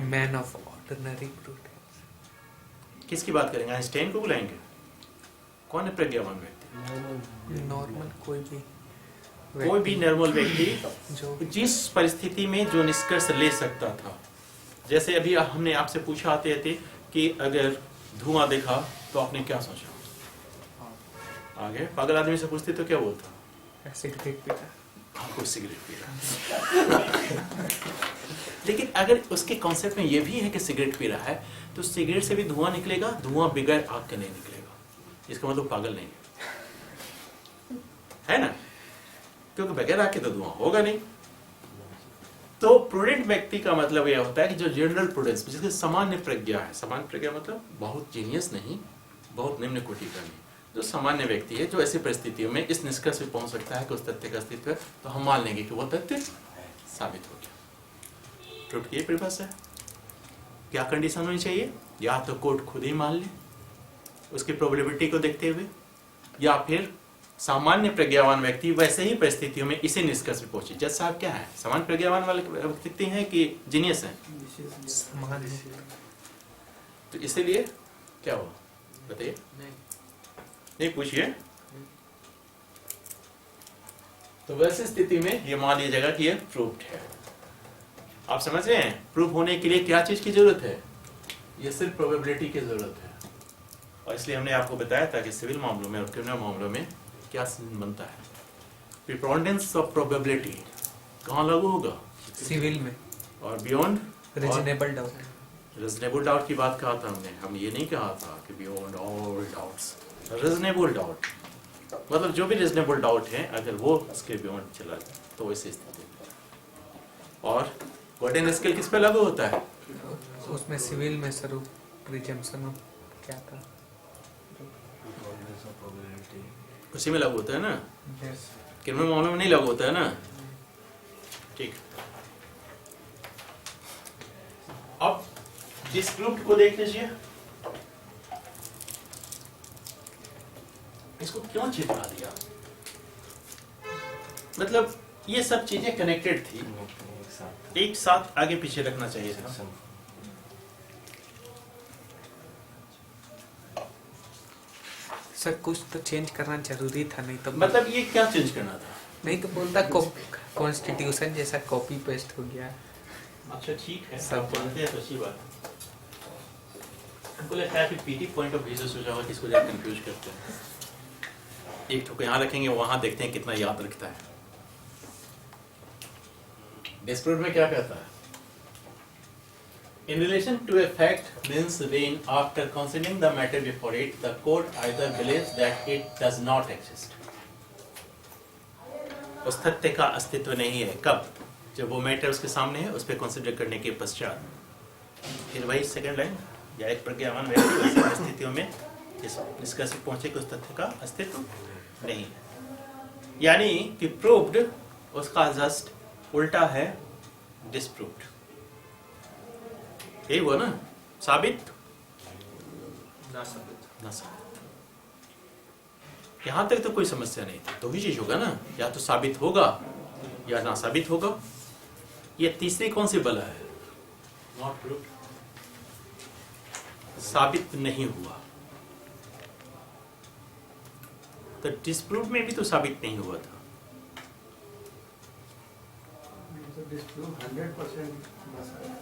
मैन ऑफ ऑर्डिनरी प्रूडेंस। किसकी बात करेंगे? आइंस्टाइन को बुलाएंगे? कौन है प्रज्ञावान व्यक्ति? नॉर्मल कोई भी नॉर्मल व्यक्ति जो जिस परिस्थिति में जो निष्कर्ष ले सकता था। जैसे अभी हमने आपसे पूछा आते थे कि अगर धुआं देखा तो आपने क्या सोचा? आगे पागल आदमी से पूछते तो क्या बोलता? सिगरेट पीता। आपको सिगरेट पी रहा। लेकिन अगर उसके कॉन्सेप्ट में ये भी है कि सिगरेट पी रहा है तो सिगरेट से भी धुआं निकलेगा, धुआं बगैर आग के नहीं निकलेगा। इसका मतलब पागल नहीं है ना? क्योंकि बगैर आग के तो धुआं होगा नहीं। तो प्रूडेंट व्यक्ति का मतलब यह होता है कि जो जनरल प्रूडेंस, जिसकी सामान्य प्रज्ञा है। सामान्य प्रज्ञा मतलब बहुत जीनियस नहीं, बहुत निम्न कोटि का नहीं, जो सामान्य व्यक्ति है, जो ऐसी परिस्थितियों में इस निष्कर्ष पे पहुंच सकता है कि उस तथ्य का अस्तित्व है, तो हम मान लेंगे कि वो तथ्य साबित हो गया। ट्रुथ की परिभाषा है। क्या कंडीशन होनी चाहिए? या तो कोर्ट खुद ही मान ले उसकी प्रोबेबिलिटी को देखते हुए, या फिर सामान्य प्रज्ञावान व्यक्ति वैसे ही परिस्थितियों में इसी निष्कर्ष पे पहुंचे। जज साहब क्या है? सामान्य प्रज्ञावान वाले व्यक्ति हैं कि जीनियस हैं? समान है। तो इसीलिए क्या हुआ बताइए? नहीं पूछिए। तो वैसी स्थिति में ये मान लिया जाएगा कि ये प्रूव्ड है। आप समझ रहे हैं? प्रूव होने के लिए क्या चीज की जरूरत है? ये सिर्फ प्रोबेबिलिटी की जरूरत है। और इसलिए हमने आपको बताया था कि सिविल मामलों में और क्रिमिनल मामलों में क्या बनता है? प्रिपोंडेंस ऑफ प्रोबेबिलिटी कहाँ लागू होगा? सिविल में। और beyond reasonable doubt. Reasonable doubt की बात कहा था हमने। हम ये नहीं कहा था कि beyond all doubts. Reasonable doubt मतलब जो भी रीजनेबल डाउट है, अगर वो उसके बियॉन्ड चला जाए तो वैसी स्थिति में। और गॉर्डन स्केल किस पे लागू होता है? उसमें सिविल में सर प्रिजम्पशन क्या था? उसी में लागू होता है ना? यस। क्रिमिनल मामलों में नहीं लागू होता है ना? ठीक। अब डिस्प्रूव्ड को देख लीजिए। इसको क्यों चिपका दिया? मतलब ये सब चीजें कनेक्टेड थी, एक साथ आगे पीछे रखना चाहिए था। सर कुछ तो चेंज करना जरूरी था, नहीं तो मतलब ये क्या चेंज करना था? नहीं तो बोलता कॉन्स्टिट्यूशन जैसा कॉपी पेस्ट हो गया। अच्छा ठीक है, सब सब मानते हैं तो अच्छी बात है। हमको लगता है कि पीटी पॉइंट ऑफ व्यू से सोचा होगा, किसको ज्यादा कंफ्यूज करते हैं। एक ठोक यहाँ रखेंगे, वहां देखते हैं कितना याद रखता है। डिस्प्रूव में क्या कहता है? In relation to a fact means when after considering the matter before it, the court either believes that it does not exist. उस तथ्य का अस्तित्व नहीं है। कब? जब वो मैटर उसके सामने है, उस पर कंसिडर करने के पश्चात। फिर वही सेकंड लाइन, या एक प्रज्ञावान व्यक्ति ऐसी परिस्थितियों में इस निष्कर्ष पे पहुंचे कि उस तथ्य का अस्तित्व नहीं है। यानी कि प्रूव्ड उसका जस्ट उल्टा है डिस्प्रूव्ड। यही हुआ ना? साबित ना साबित। यहां तक तो कोई समस्या नहीं थी। तो ही चीज होगा ना, या तो साबित होगा या ना साबित होगा। ये तीसरी कौन सी बला है? नॉट प्रूव्ड, साबित नहीं हुआ। तो डिस्प्रूव में भी तो साबित नहीं हुआ था।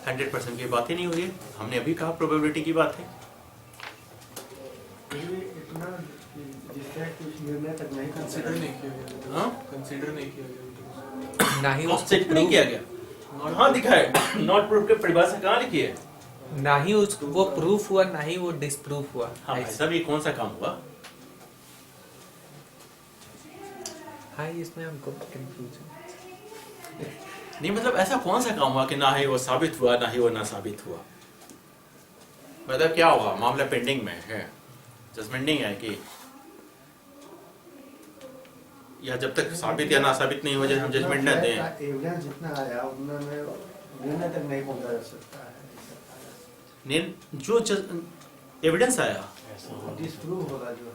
100% की बात ही नहीं हुई। हमने अभी कहा प्रोबेबिलिटी की बात है। इतना जिससे कुछ निर्णय तक नहीं कंसीडर नहीं किया गया। हाँ? कंसीडर नहीं किया गया। ना ही उसको स्टेट नहीं किया गया, कहाँ दिखा है? नॉट प्रूफ के परिभाषा कहाँ लिखी है? ना ही वो प्रूफ हुआ, ना ही वो डिसप्रूफ हुआ। हाँ भाई साहब, ये कौन सा काम हुआ? हाँ, इसमें हमको कंफ्यूजन। नहीं मतलब ऐसा कौन सा काम हुआ कि ना ही वो साबित हुआ, ना ही वो ना साबित हुआ? मतलब क्या हुआ? मामला पेंडिंग में है, जजमेंट नहीं है कि, या जब तक साबित या ना साबित नहीं हो जाए हम जजमेंट न दें। एविडेंस जितना आया उतना में निर्णय तक नहीं पहुंचा जा सकता है। जो एविडेंस आया, डिसप्रूव होगा जो है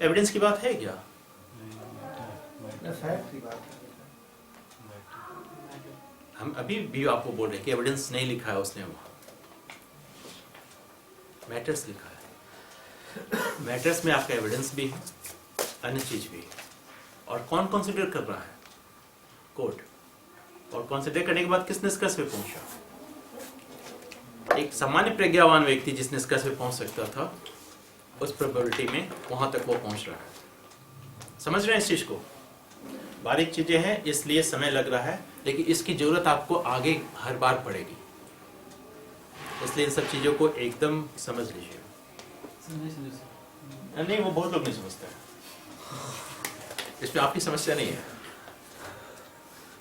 एविडेंस की बात है क्या? फैक्ट की बात है। हम अभी भी आपको बोल रहे हैं कि एविडेंस नहीं लिखा है उसने, वहाँ मैटर्स लिखा है। मैटर्स में आपका एविडेंस भी है, अन्य चीज भी है। और कौन कंसिडर कर रहा है? कोर्ट। और कंसिडर करने के बाद किस निष्कर्ष पे पहुंचा? एक सामान्य प्रज्ञावान व्यक्ति जिस निष्कर्ष पे पहुंच सकता था, उस प्रोबेबिलिटी में वहां तक वो पहुंच रहा है। समझ रहे हैं इस चीज को? बारीक चीजें हैं, इसलिए समय लग रहा है, लेकिन इसकी जरूरत आपको आगे हर बार पड़ेगी, इसलिए इन सब चीजों को एकदम समझ लीजिए। नहीं, वो बहुत लोग नहीं समझते हैं, इसमें आपकी समस्या नहीं है,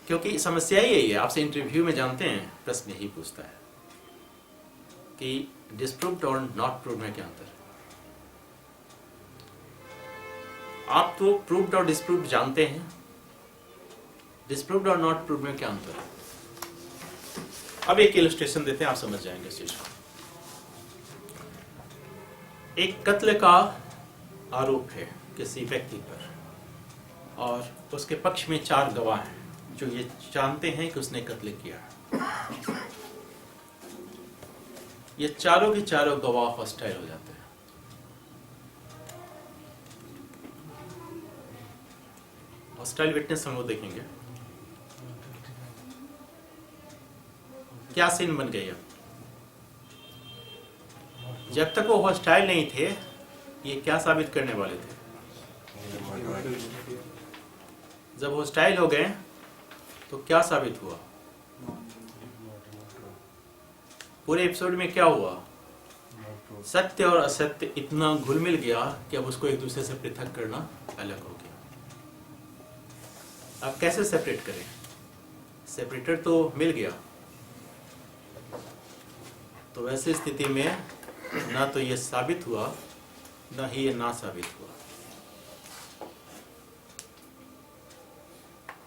क्योंकि समस्या ही यही है। आपसे इंटरव्यू में जानते हैं प्रश्न यही पूछता है कि डिस्प्रूव्ड और नॉट प्रूव्ड में क्या अंतर है। आप तो प्रूव्ड और डिस्प्रूव्ड जानते हैं, डिस्प्रूव्ड और नॉट प्रूव्ड में क्या अंतर है? अब एक इलस्ट्रेशन देते हैं, आप समझ जाएंगे इस चीज को। एक कत्ल का आरोप है किसी व्यक्ति पर, और उसके पक्ष में 4 गवाह हैं जो ये जानते हैं कि उसने कत्ल किया। ये चारों के चारों गवाह हॉस्टाइल हो जाते हैं। हॉस्टाइल विटनेस हम लोग देखेंगे क्या सीन बन गई। अब जब तक वो हॉस्टाइल नहीं थे, ये क्या साबित करने वाले थे? जब हॉस्टाइल हो गए तो क्या साबित हुआ? पूरे एपिसोड में क्या हुआ? सत्य और असत्य इतना घुल मिल गया कि अब उसको एक दूसरे से पृथक करना अलग हो गया। अब कैसे सेपरेट करें? सेपरेटर तो मिल गया, तो वैसे स्थिति में ना तो ये साबित हुआ, ना ही ये ना साबित हुआ।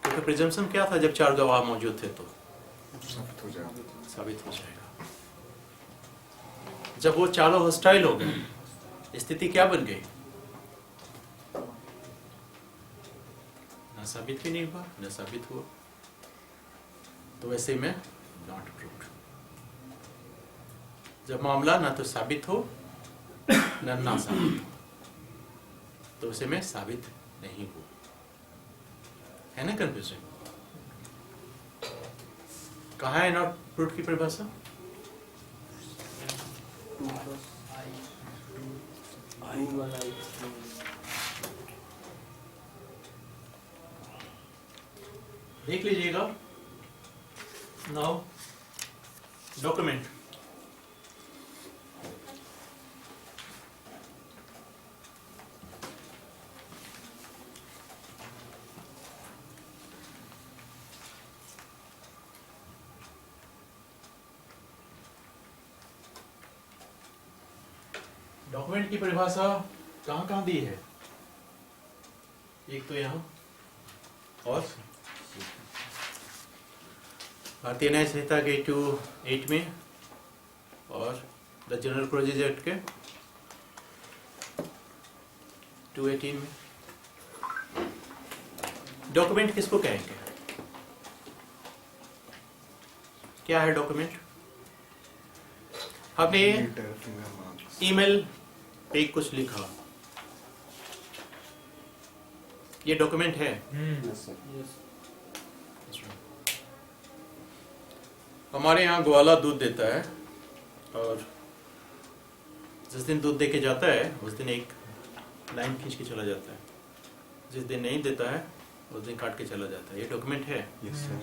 क्योंकि प्रिजम्पशन क्या था? जब 4 गवाह मौजूद थे तो साबित हो जाएगा। साबित हो जाएगा। जब वो चारों हॉस्टाइल हो गए, स्थिति क्या बन गई? ना साबित भी नहीं हुआ, ना साबित हुआ, तो वैसे में नॉट प्रूव्ड। जब मामला ना तो साबित हो ना साबित हो, तो उसे में साबित नहीं हो। है ना कंफ्यूजन? कहाँ है नॉट प्रूव्ड की परिभाषा? देख लीजिएगा। Now document. डॉक्यूमेंट की परिभाषा कहाँ कहाँ दी है? एक तो यहाँ, और भारतीय न्याय संहिता के 2(8) में, और द जनरल प्रोसीजर एक्ट के 2(18) में। डॉक्यूमेंट किसको कहेंगे? क्या है डॉक्यूमेंट? हमने ईमेल पे कुछ लिखा, ये डॉक्यूमेंट है। हमारे यहाँ ग्वाला दूध देता है, और जिस दिन दूध दे के जाता है उस दिन एक लाइन खींच के चला जाता है। जिस दिन नहीं देता है उस दिन काट के चला जाता है। ये डॉक्यूमेंट है Yes, sir.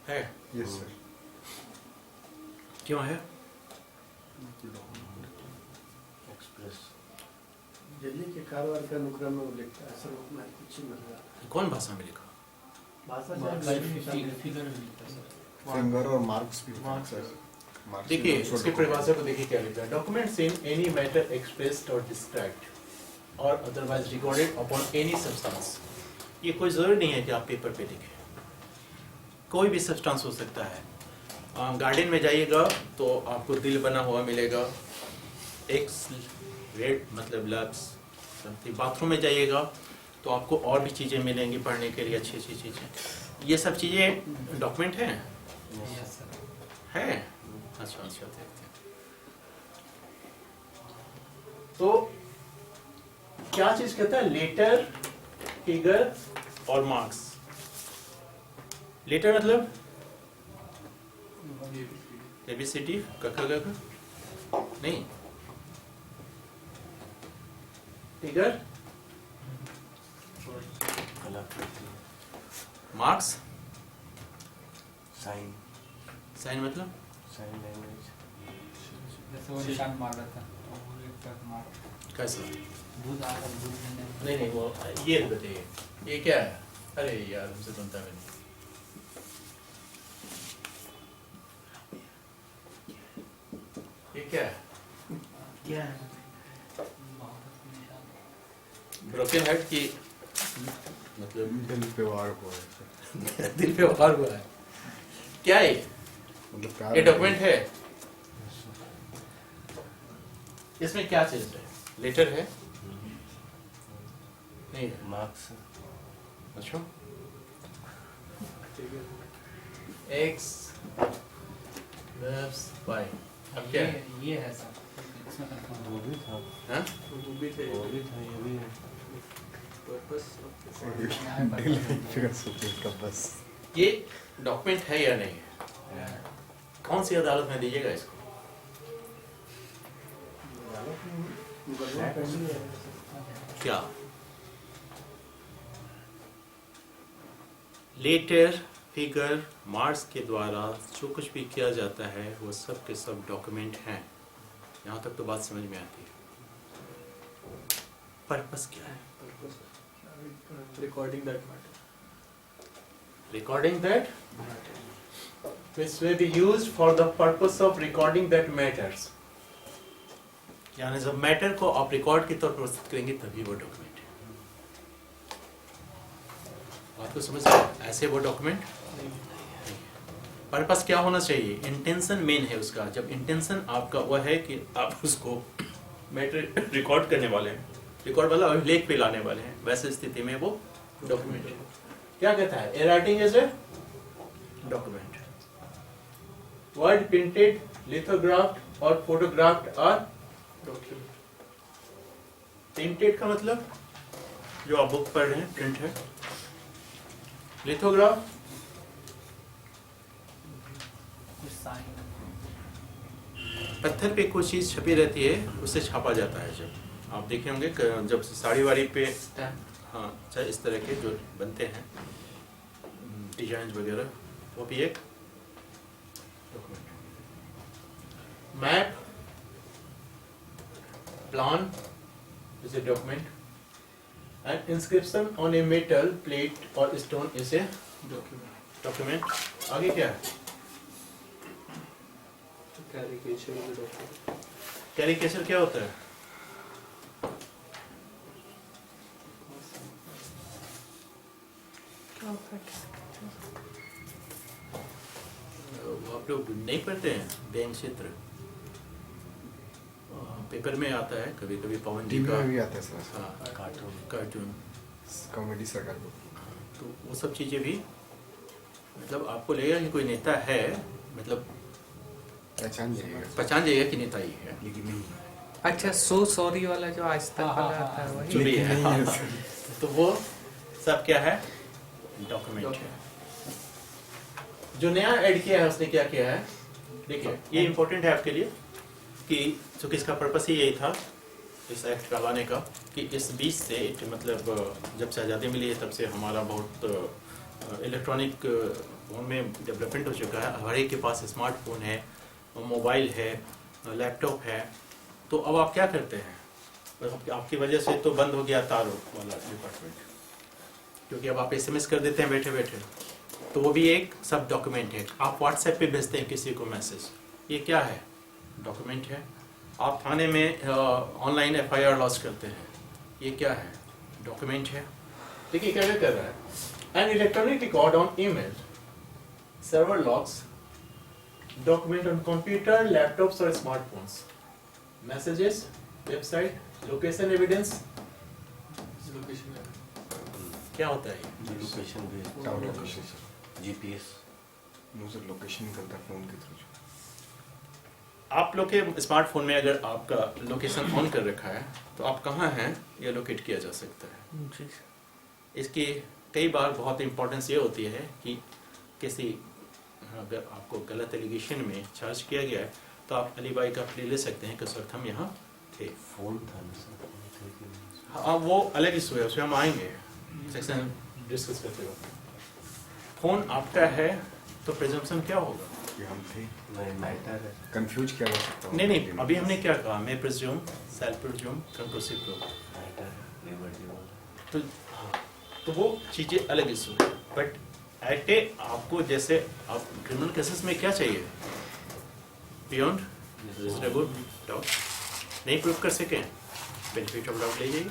है Yes, sir. क्यों है? Express. दिल्ली के कारोबार के अनुक्रम में वो लिखता है सर, मैं कुछ ही मतलब कौन भाषा में लिखा? भाषा फिगर Finger और marks भी होते हैं, sir. Marks देखिए is also इसकी document. परिभाषा को देखिए क्या लिखा है। Documents in any matter expressed और डिस्क्राइब्ड और otherwise recorded upon any substance. ये कोई जरूरी नहीं है कि आप पेपर पे लिखें, कोई भी सब्सटेंस हो सकता है। गार्डन में जाइएगा तो आपको दिल बना हुआ मिलेगा, एक्स रेड मतलब लव्स समथिंग। बाथरूम में जाइएगा तो आपको और भी चीज़ें मिलेंगी पढ़ने के लिए, अच्छी अच्छी चीज़ें। ये सब चीज़ें डॉक्यूमेंट हैं यस सर। है। अच्छा अच्छा देखते हैं। तो क्या चीज कहता है? लेटर, फिगर और मार्क्स। लेटर मतलब एबीसीडी नहीं, फिगर, कलाकृति. Marks, Sign. साइन मतलब Sign language. जैसे वो निशान मार रहा था तो वो एक तरफ मार कैसा? दूध आ रहा दूध देने नहीं नहीं वो ये बताइए, ये क्या है? अरे यार हमसे बनता है नहीं। ये क्या है? क्या है? ब्रोकन हार्ट की मतलब दिल पे वार हुआ है, sir. दिल पे वार हुआ है। क्या है? मतलब प्यार ये डॉक्यूमेंट है। इसमें क्या चीज है? लेटर है? नहीं है। Marks. अच्छा एक्स वर्ब्स वाई। अब क्या है? ये है सर इसमें confirm वो भी था. हाँ? वो भी थे वो भी था, ये भी है. पर्पस दिल फिर सोचे का बस. ये डॉक्यूमेंट है या नहीं है? कौन सी अदालत में दीजिएगा इसको? मुकदमा पेंडिंग है. क्या? लेटर, फिगर, मार्क्स के द्वारा जो कुछ भी किया जाता है वो सब के सब डॉक्यूमेंट हैं। यहाँ तक तो बात समझ में आती है। पर्पस क्या है? Recording that matter Recording that which may be used for the purpose of recording that matters. यानी जब मैटर को आप रिकॉर्ड के तौर पर प्रस्तुत करेंगे तभी वो डॉक्यूमेंट है। आपको समझ आया? ऐसे वो डॉक्यूमेंट पर्पस क्या होना चाहिए? इंटेंशन मेन है उसका। जब इंटेंशन आपका वह है कि आप उसको मैटर रिकॉर्ड करने वाले हैं, रिकॉर्ड वाला अभिलेख पे लाने वाले हैं, वैसे स्थिति में वो डॉक्यूमेंट है। क्या कहता है? A writing is a document. Word printed, lithographed और फोटोग्राफ्ड आर डॉक्यूमेंट। प्रिंटेड का मतलब जो आप बुक पढ़ रहे हैं प्रिंट है। लिथोग्राफ कुछ साइन पत्थर पे कोई चीज छपी रहती है, उसे छापा जाता है। जब आप देखे होंगे जब साड़ी वाड़ी पे हाँ चाहे इस तरह के जो बनते हैं डिजाइन वगैरह, वो भी एक document. Map, plan is a document and inscription on a metal plate और स्टोन इज ए डॉक्यूमेंट। आगे क्या है? Caricature is a document. Caricature क्या होता है? वो आप लोग नहीं पढ़ते हैं बैंक क्षेत्र? पेपर में आता है कभी कभी पवन जी टीवी का। में भी आता है सर, हाँ कार्टून. कार्टून। कॉमेडी सरकार को. तो वो सब चीजें भी मतलब आपको लगेगा कि कोई नेता है, मतलब पहचान जाइएगा, पहचान जाइएगा कि नेता ही है, लेकिन नहीं. अच्छा सो सॉरी वाला जो आज तक हाँ, वाला हाँ, आता है हाँ, वही। जो भी है। नहीं है सर. तो वो सब क्या है? डॉक्यूमेंट है। जो नया ऐड किया है उसने क्या किया है? देखिए ये इम्पोर्टेंट है आपके लिए कि चूंकि इसका पर्पस ही यही था इस एक्ट का लाने का कि इस बीच से मतलब जब से आज़ादी मिली है तब से हमारा बहुत इलेक्ट्रॉनिक फोन में डेवलपमेंट हो चुका है। हर एक के पास स्मार्टफोन है, मोबाइल है, लैपटॉप है। तो अब आप क्या करते हैं? आपकी वजह से तो बंद हो गया तार वाला डिपार्टमेंट, क्योंकि अब आप एसएमएस कर देते हैं बैठे बैठे, तो वो भी एक सब डॉक्यूमेंट है। आप व्हाट्सएप पे भेजते हैं किसी को मैसेज, ये क्या है? डॉक्यूमेंट है। आप थाने में ऑनलाइन एफआईआर लॉन्च करते हैं, ये क्या है? डॉक्यूमेंट है। देखिए क्या कर रहा है, an electronic record on email, server logs, document on computer, laptops और smartphones, messages, website, location evidence. क्या होता है ये? लोकेशन भी tower location sir, GPS. No sir, location निकलता है फोन के थ्रू। आप लोग के स्मार्टफोन में अगर आपका लोकेशन ऑन कर रखा है तो आप कहाँ हैं ये लोकेट किया जा सकता है। जी इसकी कई बार बहुत इंपॉर्टेंस ये होती है कि किसी अगर आपको गलत एलिगेशन में चार्ज किया गया है तो आप अली भाई का प्ले ले सकते हैं कि उस वक्त हम यहाँ थे। फोन था ना सर, फोन थे कि नहीं? हाँ, वो अलग इशू है, उसमें हम आएंगे सेक्शन डिस्कस करते वक्त। फोन आपका है तो प्रिजम्पशन क्या होगा? कि हम थे, नहीं मैटर है। कंफ्यूज किया जा सकता है। नहीं, अभी हमने क्या कहा? मैं presume, shall presume, conclusive proof. Matter है, रिवर्सिबल। तो तो वो चीज़ें अलग इशू है। बट एट ए आपको जैसे आप क्रिमिनल केसेस में क्या चाहिए? बियॉन्ड रिजनेबल डाउट नहीं प्रूव कर सके, बेनिफिट ऑफ डाउट ले जाइए।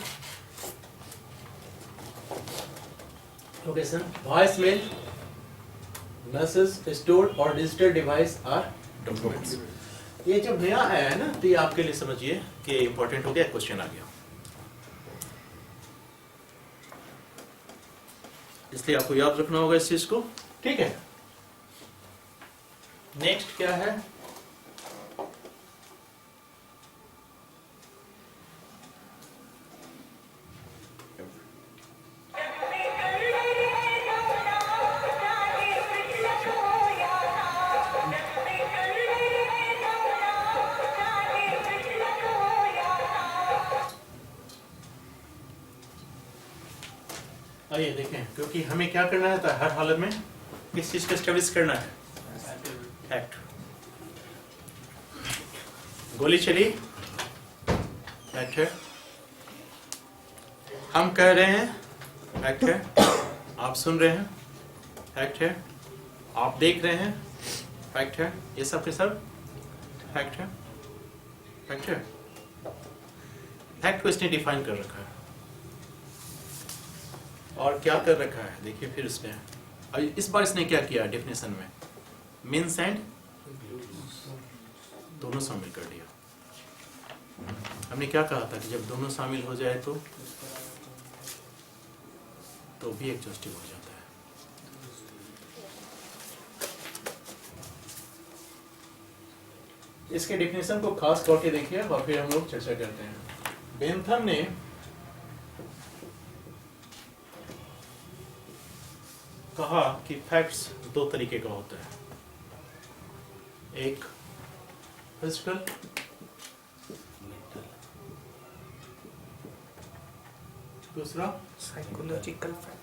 Location, voice mail, message, stored और डिजिटल डिवाइस आर डॉक्यूमेंट्स। ये जब नया आया है ना तो ये आपके लिए समझिए कि इंपॉर्टेंट हो गया, क्वेश्चन आ गया, इसलिए आपको याद रखना होगा इस चीज को। ठीक है, नेक्स्ट क्या है? आइए देखें, क्योंकि हमें क्या करना है तो हर हालत में किस चीज का स्टैब्लिश करना है? एक्ट। गोली चली, एक्ट है। हम कह रहे हैं, एक्ट है। आप सुन रहे हैं, फैक्ट है। आप देख रहे हैं, फैक्ट है। ये सब के सब फैक्ट है, फैक्ट है। फैक्ट को इसने डिफाइन कर रखा है और क्या कर रखा है देखिए फिर इसने, और इस बार इसने क्या किया डेफिनेशन में? मीन्स एंड दोनों शामिल कर दिया। हमने क्या कहा था कि जब दोनों शामिल हो जाए तो भी एग्जॉस्टिव हो जाता है। इसके डेफिनेशन को खास करके देखिए और फिर हम लोग चर्चा करते हैं। बेंथम ने कहा कि फैक्ट्स दो तरीके का होता है, एक फिजिकल, दूसरा साइकोलॉजिकल फैक्ट।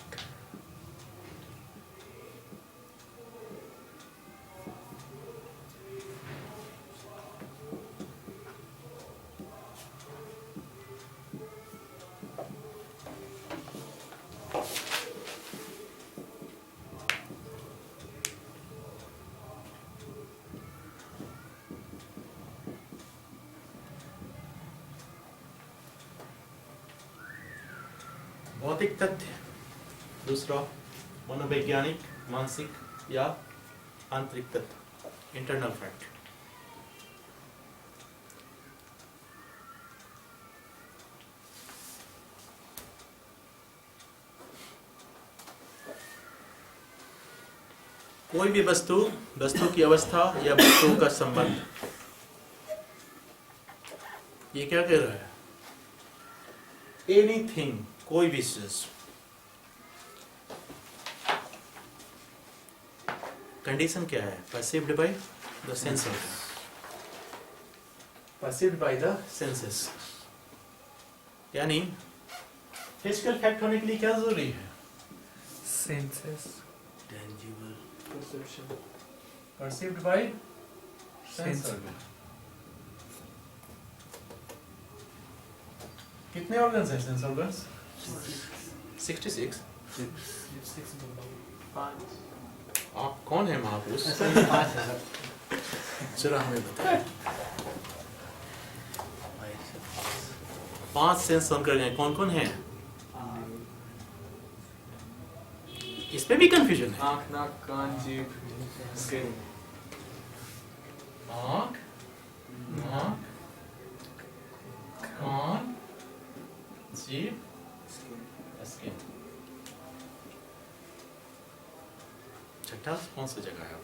भौतिक तथ्य, दूसरा मनोवैज्ञानिक, मानसिक या आंतरिक तथ्य, इंटरनल फैक्ट। कोई भी वस्तु की अवस्था या वस्तुओं का संबंध, ये क्या कह रहा है? एनीथिंग, कोई भी चीज। कंडीशन क्या है? Perceived by the senses, perceived by the senses. यानी फिजिकल फैक्ट होने के लिए क्या जरूरी है? Senses. Tangible. Perception. Perceived by Sense. sense organ. कितने organs हैं sense organs? 66. आप कौन है महापुरुष? पाँच है सर. जरा हमें बताएं. Biceps. 5 सेंस ऑर्गन हैं. कौन कौन है? इसमें भी कंफ्यूजन है. आँख, नाक, कान, जीभ, स्किन. आँख, नाक, कान, जीभ, स्किन. छठा कौन सा जगह है?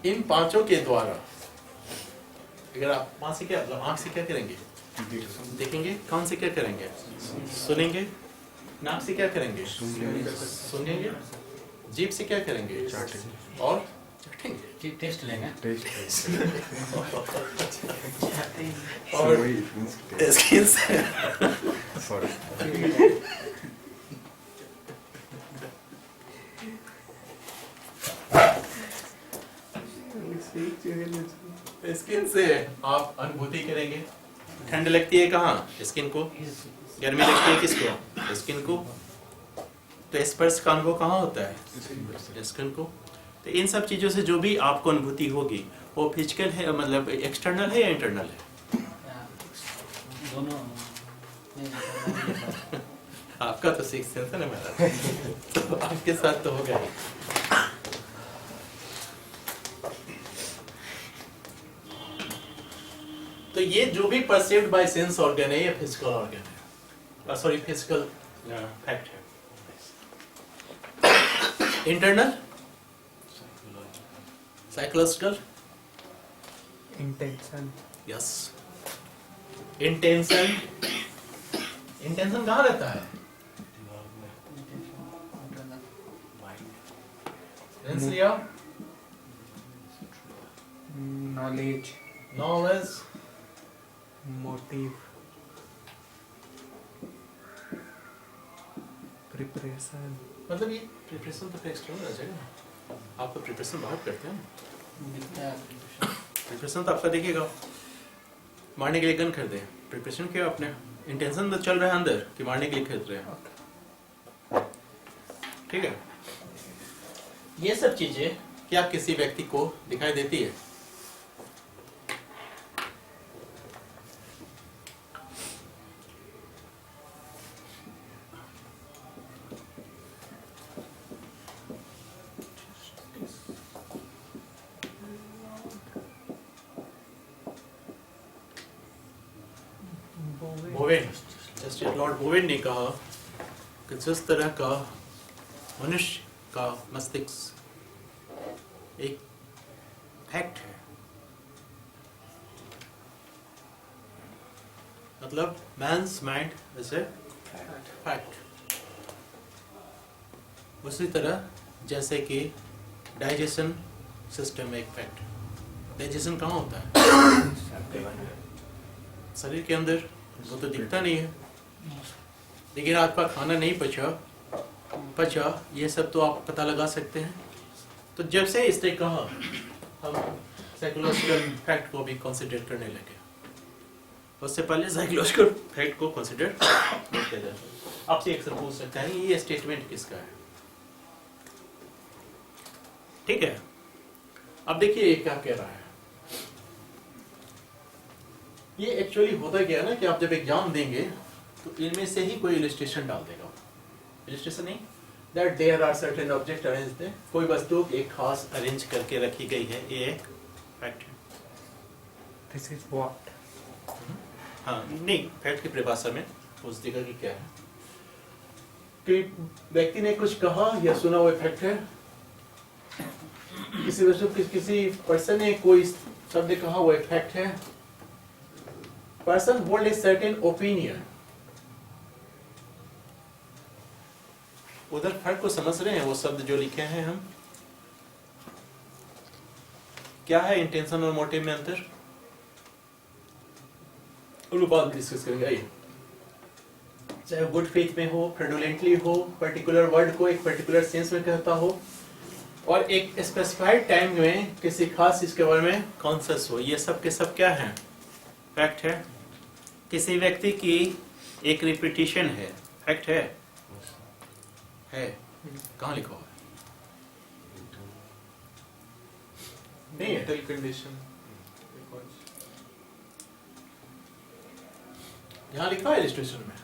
इन पांचों के द्वारा अगर आप वहां से क्या मतलब आँख से क्या करेंगे? देखेंगे. कान से क्या करेंगे? सुनेंगे. नाक से क्या करेंगे? सुनेंगे. जीभ से क्या करेंगे? और चाटेंगे. टेस्ट लेंगे. और स्किन से Sorry. स्किन से आप अनुभूति करेंगे. ठंड लगती है कहाँ? स्किन को. गर्मी लगती है किसको? स्किन को. तो स्पर्श का अनुभव कहाँ होता है? स्किन को. तो इन सब चीजों से जो भी आपको अनुभूति होगी वो फिजिकल है मतलब एक्सटर्नल है या इंटरनल है? दोनों. आपका तो 6 सेंस है ना मेरा. तो आपके साथ तो हो गया. तो ये जो भी परसीव्ड बाय सेंस ऑर्गन है ये फिजिकल ऑर्गन है. सॉरी फिजिकल फैक्ट है. Internal psychological. Intention. Yes. Intention. Intention कहाँ रहता है? सेंस लिया. Knowledge. नॉलेज. Motive. Preparation. मतलब ये प्रिपरेशन तो एक्सटर्नल आ जाएगा ना. आप तो प्रिपरेशन बाहर करते हैं ना. प्रिपरेशन तो आपका देखिएगा मारने के लिए गन खरीदे. प्रिपरेशन किया आपने. इंटेंशन तो चल रहा है अंदर कि मारने के लिए खरीद रहे हैं. ठीक है. ये सब चीजें क्या किसी व्यक्ति को दिखाई देती है? बोवेन. जस्टिस लॉर्ड बोवेन ने कहा कि जिस तरह का मनुष्य का मस्तिष्क एक फैक्ट है मतलब man's mind is a fact. उसी तरह जैसे कि डाइजेशन सिस्टम एक फैक्ट. डाइजेशन कहाँ होता है? शरीर के अंदर. वो तो दिखता नहीं है लेकिन आपका खाना नहीं पचा ये सब तो आप पता लगा सकते हैं. तो जब से इसने कहा हम साइकोलॉजिकल फैक्ट को भी कंसीडर करने लगे. उससे पहले साइकोलॉजिकल फैक्ट को कंसीडर नहीं किया जाता. आपसे एक सवाल पूछ सकता है ये स्टेटमेंट किसका है? ठीक है. अब देखिए ये क्या कह रहा है. ये एक्चुअली होता क्या है ना कि आप जब एग्जाम देंगे तो इनमें से ही कोई इलस्ट्रेशन डाल देगा. इलस्ट्रेशन नहीं that there are certain object arranged. कोई वस्तु एक खास अरेंज करके रखी गई है. ये एक फैक्ट है. This is what? हाँ नहीं फैक्ट की परिभाषा में पूछ देगा कि क्या है. कि व्यक्ति ने कुछ कहा या सुना वो फैक्ट है. किसी वस्तु किसी पर्सन ने कोई शब्द कहा वो फैक्ट है. Person hold a certain opinion. उधर फर्क को समझ रहे हैं वो शब्द जो लिखे हैं हम? क्या है इंटेंशन और मोटिव में अंतर? और वो बाद डिस्कस करेंगे। आइए, चाहे गुड फेथ में हो, फ्रेडुलेंटली हो, पर्टिकुलर वर्ड को एक पर्टिकुलर सेंस में कहता हो, और एक स्पेसिफाइड टाइम में किसी खास चीज के बारे में कॉन्शियस हो, ये सब के सब क्या है? फैक्ट है। किसी व्यक्ति की एक रिपीटिशन है, फैक्ट है? है। कहाँ लिखा हुआ है? नहीं है। Mental condition. यहाँ लिखा है इलस्ट्रेशन में।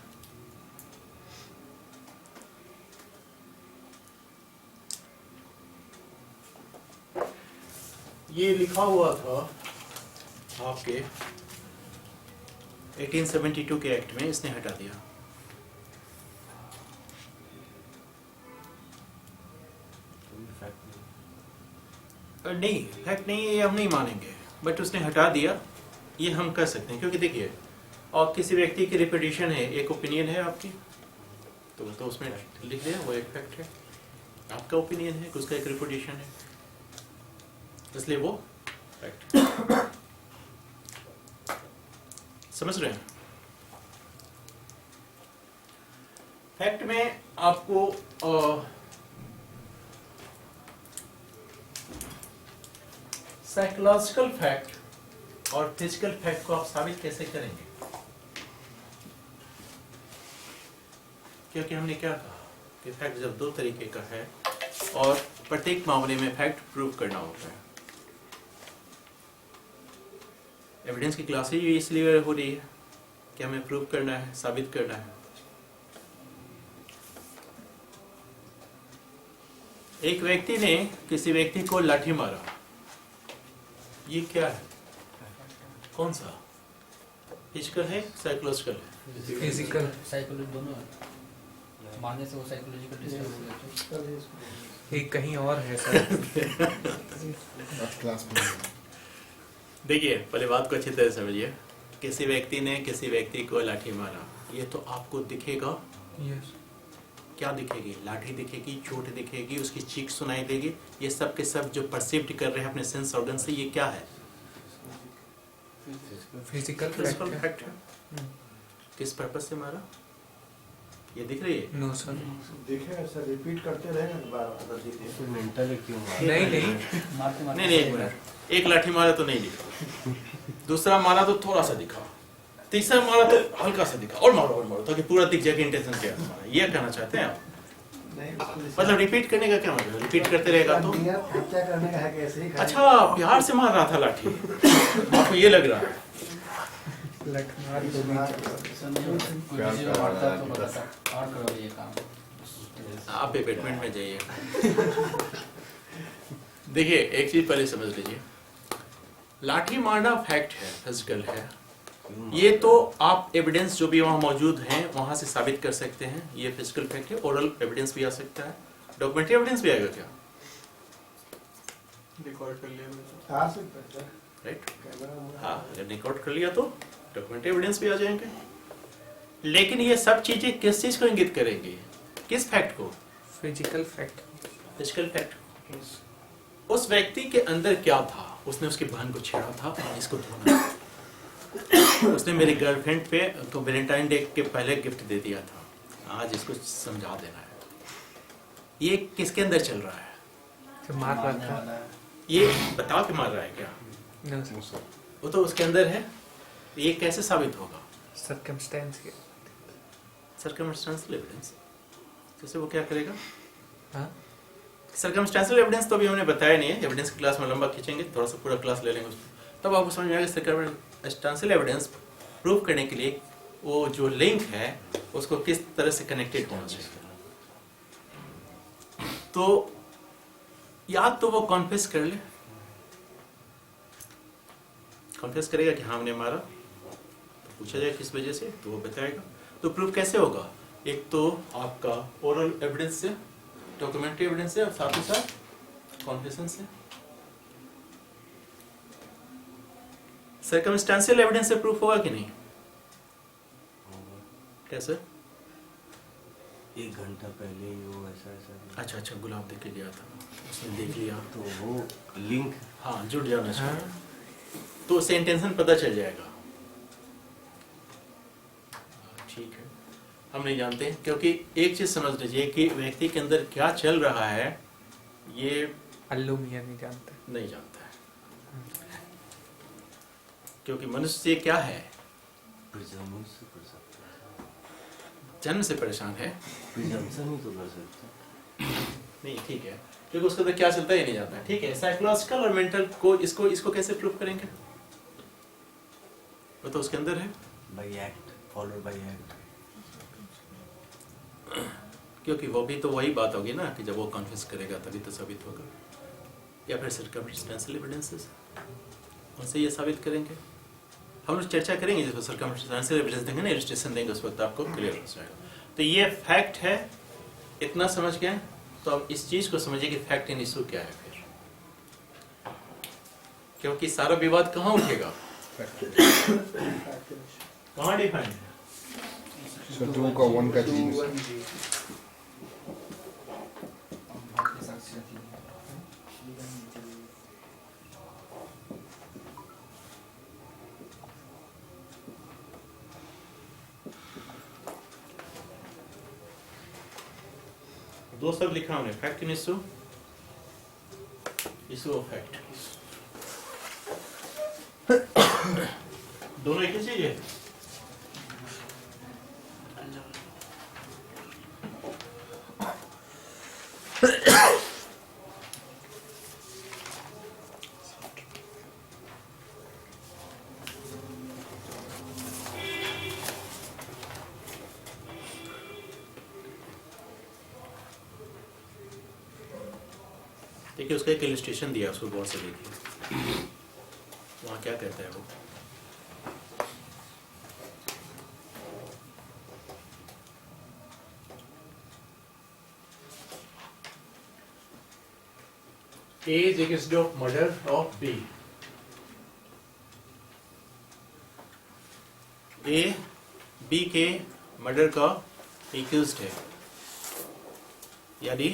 ये लिखा हुआ था आपके 1872 के एक्ट में, इसने हटा दिया। नहीं, फैक्ट नहीं है, ये हम नहीं मानेंगे, बट उसने हटा दिया, ये हम कर सकते हैं। क्योंकि देखिए, और किसी व्यक्ति की रिपीटिशन है, एक ओपिनियन है आपकी, तो उसमें लिख दिया वो एक फैक्ट है। आपका ओपिनियन है, उसका एक रिपीटिशन है, इसलिए वो फैक्ट। समझ रहे हैं? फैक्ट में आपको साइकोलॉजिकल फैक्ट और फिजिकल फैक्ट को आप साबित कैसे करेंगे? क्योंकि हमने क्या कहा कि फैक्ट जब दो तरीके का है और प्रत्येक मामले में फैक्ट प्रूव करना होता है। एविडेंस की क्लासेज भी इसलिए हो रही है कि हमें प्रूव करना है, साबित करना है। एक व्यक्ति ने किसी व्यक्ति को लाठी मारा, ये क्या है? कौन सा? फिजिकल है, साइकोलॉजिकल है? फिजिकल। साइकोलॉजी दोनों है, मारने से वो साइकोलॉजिकल डिस्टर्ब हो गया। ये कहीं और है सर। क्लास में देखिए, पहले बात को अच्छी तरह समझिए। किसी व्यक्ति ने किसी व्यक्ति को लाठी मारा, ये तो आपको दिखेगा। यस। क्या दिखेगी? लाठी दिखेगी, चोट दिखेगी, उसकी चीख सुनाई देगी। ये सब के सब जो परसीव्ड कर रहे हैं अपने सेंस ऑर्गन से, ये क्या है? फिजिकल फिजिकल फैक्ट है। किस पर्पज से मारा, ये दिख रही है? No sir. देखेगा सर, रिपीट करते रहेगा तो बार बार फिर मेंटल क्यों नहीं नहीं। मारते मारते नहीं, एक मिनट। एक लाठी मारा तो नहीं दिखा, दूसरा मारा तो थोड़ा सा दिखा, तीसरा मारा तो हल्का सा दिखा, और मारो ताकि पूरा दिख जाए कि इंटेंशन क्या है। ये कहना चाहते हैं आप? नहीं, मतलब रिपीट करने का क्या मतलब? रिपीट करते रहेगा तो क्या करने का है कि ऐसे ही खाली- अच्छा, प्यार से मार रहा था लाठी, आपको ये लग रहा है? लठमार तो कोई किसी को मारता है तो बताता और करो ये काम। आप बेटमेंट में जाइए। देखिए, एक चीज पहले समझ लीजिए, लाठी मारना फैक्ट है, फिजिकल है। ये तो आप एविडेंस जो भी वहाँ मौजूद हैं वहाँ से साबित कर सकते हैं, ये फिजिकल फैक्ट है। ओरल एविडेंस भी आ सकता है, डॉक्यूमेंट्री एविडेंस भी आएगा क्या? रिकॉर्ड कर लिया आ सकता है सर, राइट? कैमरा में। हाँ, अगर रिकॉर्ड कर लिया तो डॉक्यूमेंट्री एविडेंस भी आ जाएंगे। लेकिन ये सब चीजें किस चीज को इंगित करेंगी? किस फैक्ट को? Physical fact. Physical fact. उस व्यक्ति के अंदर क्या था? उसने उसकी बहन को छेड़ा था, इसको धोना। उसने मेरी गर्लफ्रेंड पे वैलेंटाइन डे के पहले गिफ्ट दे दिया था, आज इसको समझा देना है। ये किसके अंदर चल रहा है? जो मार रहा था। ये बता के मार रहा है क्या? No no sir. सर। वो तो उसके अंदर है। ये कैसे साबित होगा? सर्कमस्टेंस के। Circumstantial evidence. जैसे वो क्या करेगा? हाँ। सर्कमस्टेंशियल एविडेंस तो अभी हमने बताया नहीं है, एविडेंस की क्लास में लंबा खींचेंगे, थोड़ा सा पूरा क्लास ले लेंगे उसमें, तब आपको समझ में आएगा सर्कमस्टेंशियल एविडेंस प्रूव करने के लिए वो जो लिंक है उसको किस तरह से कनेक्टेड होना चाहिए। तो या तो वो कॉन्फेस कर ले, कॉन्फेस करेगा कि हाँ हमने मारा, तो पूछा जाए किस वजह से, तो वो बताएगा। तो प्रूफ कैसे होगा? एक तो आपका ओरल एविडेंस से, डॉक्यूमेंट्री एविडेंस से, और साथ ही साथ कॉन्फेशन से। सर्कमस्टेंशियल एविडेंस से प्रूफ होगा कि नहीं? कैसे? 1 घंटा पहले ही वो ऐसा अच्छा अच्छा, गुलाब देख के गया था, उसने देख लिया, तो वो लिंक हाँ जुड़ जाना चाहिए, तो उससे इंटेंशन पता चल जाएगा। हम नहीं जानते, क्योंकि एक चीज समझ लीजिए कि व्यक्ति के अंदर क्या चल रहा है ये अल्लू मियाँ नहीं जानते। नहीं जानता है, क्योंकि मनुष्य क्या है, प्रिजम्पशन कर सकते जन्म से परेशान है। प्रिजम्पशन ही तो कर सकते नहीं ठीक है, क्योंकि उसके अंदर क्या चलता है ये नहीं जानता है। ठीक है, साइकोलॉजिकल और मेंटल को इसको कैसे प्रूव करेंगे, वो तो उसके अंदर है। Bye act, followed by act. क्योंकि वो भी तो वही बात होगी ना कि जब वो कन्फेस करेगा तभी तो साबित होगा, या फिर सर्कमस्टेंशियल एविडेंसेस उनसे ये साबित करेंगे। हम लोग चर्चा करेंगे जब सर्कमस्टेंशियल एविडेंस देंगे ना, इलस्ट्रेशन देंगे, उस वक्त आपको क्लियर हो जाएगा। तो ये फैक्ट है, इतना समझ गए। तो अब इस चीज को समझिए कि फैक्ट इन इशू क्या है फिर, क्योंकि सारा विवाद कहाँ उठेगा, कहाँ डिफाइन है। So 2 का 1 का चीज दो सब लिखा हमने, fact in issue, issue of fact, दोनों एक ही चीज है। देखिए उसका एक इलस्ट्रेशन दिया, उसको बहुत से देखिए वहाँ क्या कहता है वो। A is accused of murder of B. A B के मर्डर का एक्यूज्ड है, यानी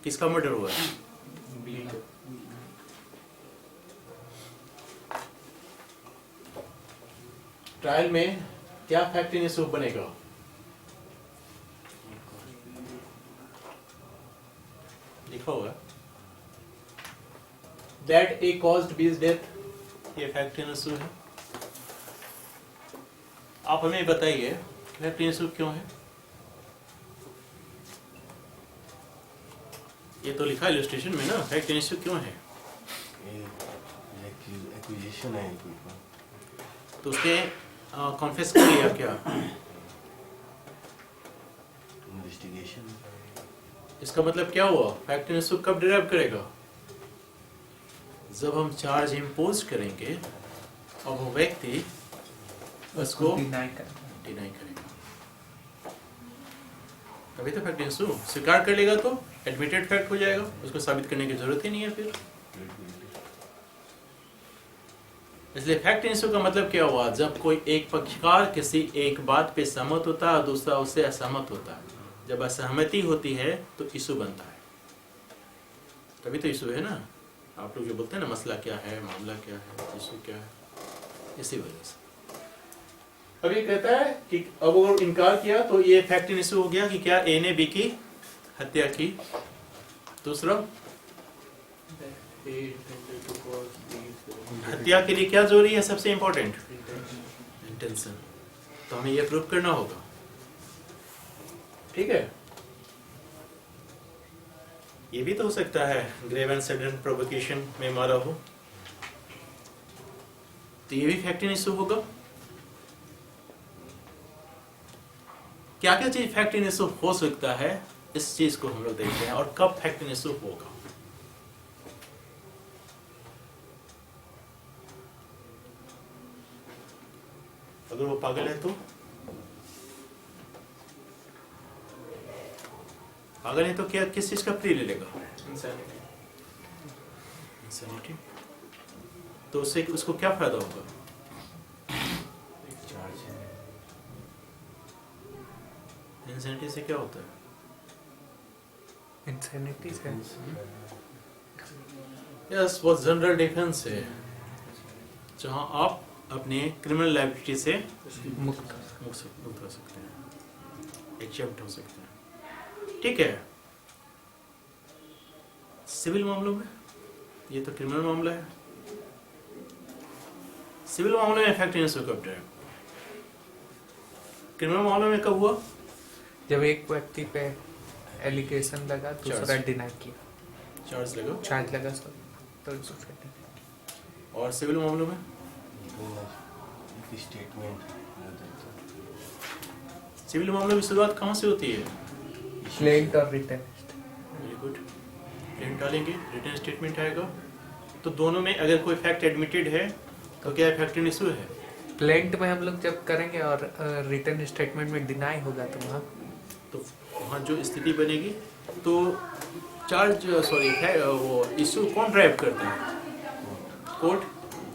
किसका मर्डर हुआ है, ट्रायल में क्या फैक्ट इन इशू बनेगा, लिखा हुआ दैट ए कॉज्ड बीज डेथ, ये फैक्ट इन इशू है। आप हमें बताइए फैक्ट इन इशू क्यों है। ये तो लिखा इलस्ट्रेशन में ना, फैक्ट इन इशू क्यों है। एक्विजिशन है कोई का। तो उसने कॉन्फेस कर लिया क्या, इन्वेस्टिगेशन। इसका मतलब क्या हुआ, फैक्ट इन इशू कब डिराइव करेगा, जब हम चार्ज इम्पोज करेंगे और वो व्यक्ति उसको डिनाई करेगा, तभी तो फैक्ट इन इशू। स्वीकार कर लेगा तो एडमिटेड फैक्ट हो जाएगा, उसको साबित करने की जरूरत ही नहीं है फिर। इसलिए फैक्ट इन इशू का मतलब क्या हुआ, जब कोई एक पक्षकार किसी एक बात पे सहमत होता है और दूसरा उससे असहमत होता है, जब असहमति होती है तो इशू बनता है, तभी तो इशू है ना। आप लोग जो बोलते हैं ना मसला क्या है, मामला क्या है, इशू क्या है, इसी वजह से। अब ये कहता है कि अब अगर इनकार किया तो ये फैक्ट इन इशू हो गया कि क्या ए ने बी की हत्या की। दूसरा, हत्या के लिए क्या जरूरी है, सबसे इंपॉर्टेंट इंटेंशन। तो हमें ये प्रूव करना होगा, ठीक है। ये भी तो हो सकता है ग्रेव एंड सडन प्रोवोकेशन में मारा हो, तो ये भी फैक्ट इन इशू होगा। क्या क्या चीज फैक्ट इन इशू हो सकता है, इस चीज को हम लोग देखते हैं, और कब फैक्ट इन इशू होगा। अगर वो पागल है तो पागल है तो क्या किस चीज का प्री ले लेगा, इंसैनिटी। तो उससे उसको क्या फायदा होगा, इंसैनिटी से क्या होता है, इंसैनिटी से यस वो जनरल डिफेंस है, जहां आप अपने क्रिमिनल लाइबिलिटी से मुक्त मुक्त हो सकते हैं, एक्सेप्ट हो सकते हैं। ठीक है, सिविल मामलों में, ये तो क्रिमिनल मामला है, सिविल मामले में फैक्ट इन कब है, क्रिमिनल मामले में कब हुआ? जब एक व्यक्ति पे एलिगेशन लगा, दूसरा डिनाई किया, चार्ज लगा सर, तो दूसरा deny। और सिविल मामलों में स्टेटमेंट सिविल मामलों की शुरुआत कहाँ से होती है? प्लेंट और रिटर्न। वेरी गुड, प्लेंट डालेंगे, रिटर्न स्टेटमेंट आएगा, तो दोनों में अगर कोई फैक्ट एडमिटेड है तो क्या फैक्ट इन इशू है? प्लेंट में हम लोग जब करेंगे और रिटर्न स्टेटमेंट में डिनाई होगा तो वहाँ जो स्थिति बनेगी तो चार्ज है वो इशू कौन ड्राइव करता है? कोर्ट।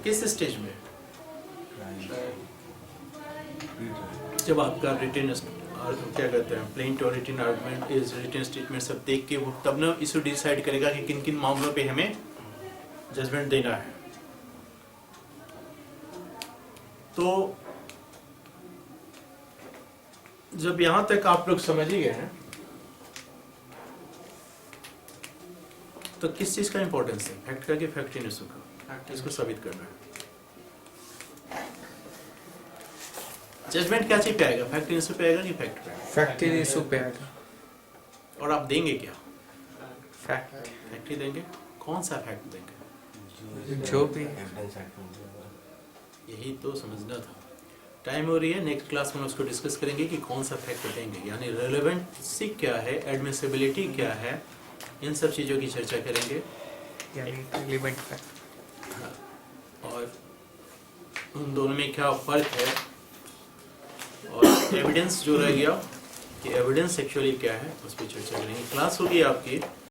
किस स्टेज में? जब आपका रिटर्न क्या कहते हैं, प्लेंट और return argument is return statement सब देख के वो तब ना इशू डिसाइड करेगा कि किन किन मामलों पे हमें जजमेंट देना है। तो जब यहां तक आप लोग समझ ही गए हैं तो किस चीज का इंपॉर्टेंस है, फैक्ट का कि फैक्ट इन इशू का, इसको साबित करना है। जजमेंट क्या चीज पे आएगा, फैक्ट इन इशू पे आएगा कि फैक्ट पे? फैक्ट इशू पे आएगा। और आप देंगे क्या? फैक्ट फैक्ट ही देंगे। कौन सा फैक्ट देंगे? जो भी एविडेंस यही तो समझना था। टाइम हो रही है, नेक्स्ट क्लास में उसको डिस्कस करेंगे कि कौन सा फैक्ट देंगे, यानी रेलेवेंसी क्या है, एडमिसिबिलिटी क्या है, इन सब चीज़ों की चर्चा करेंगे। यानी रिलेवेंट फैक्ट और उन दोनों में क्या फ़र्क है, और एविडेंस जो रह गया कि एविडेंस एक्चुअली क्या है, उस पर चर्चा करेंगे। क्लास होगी आपकी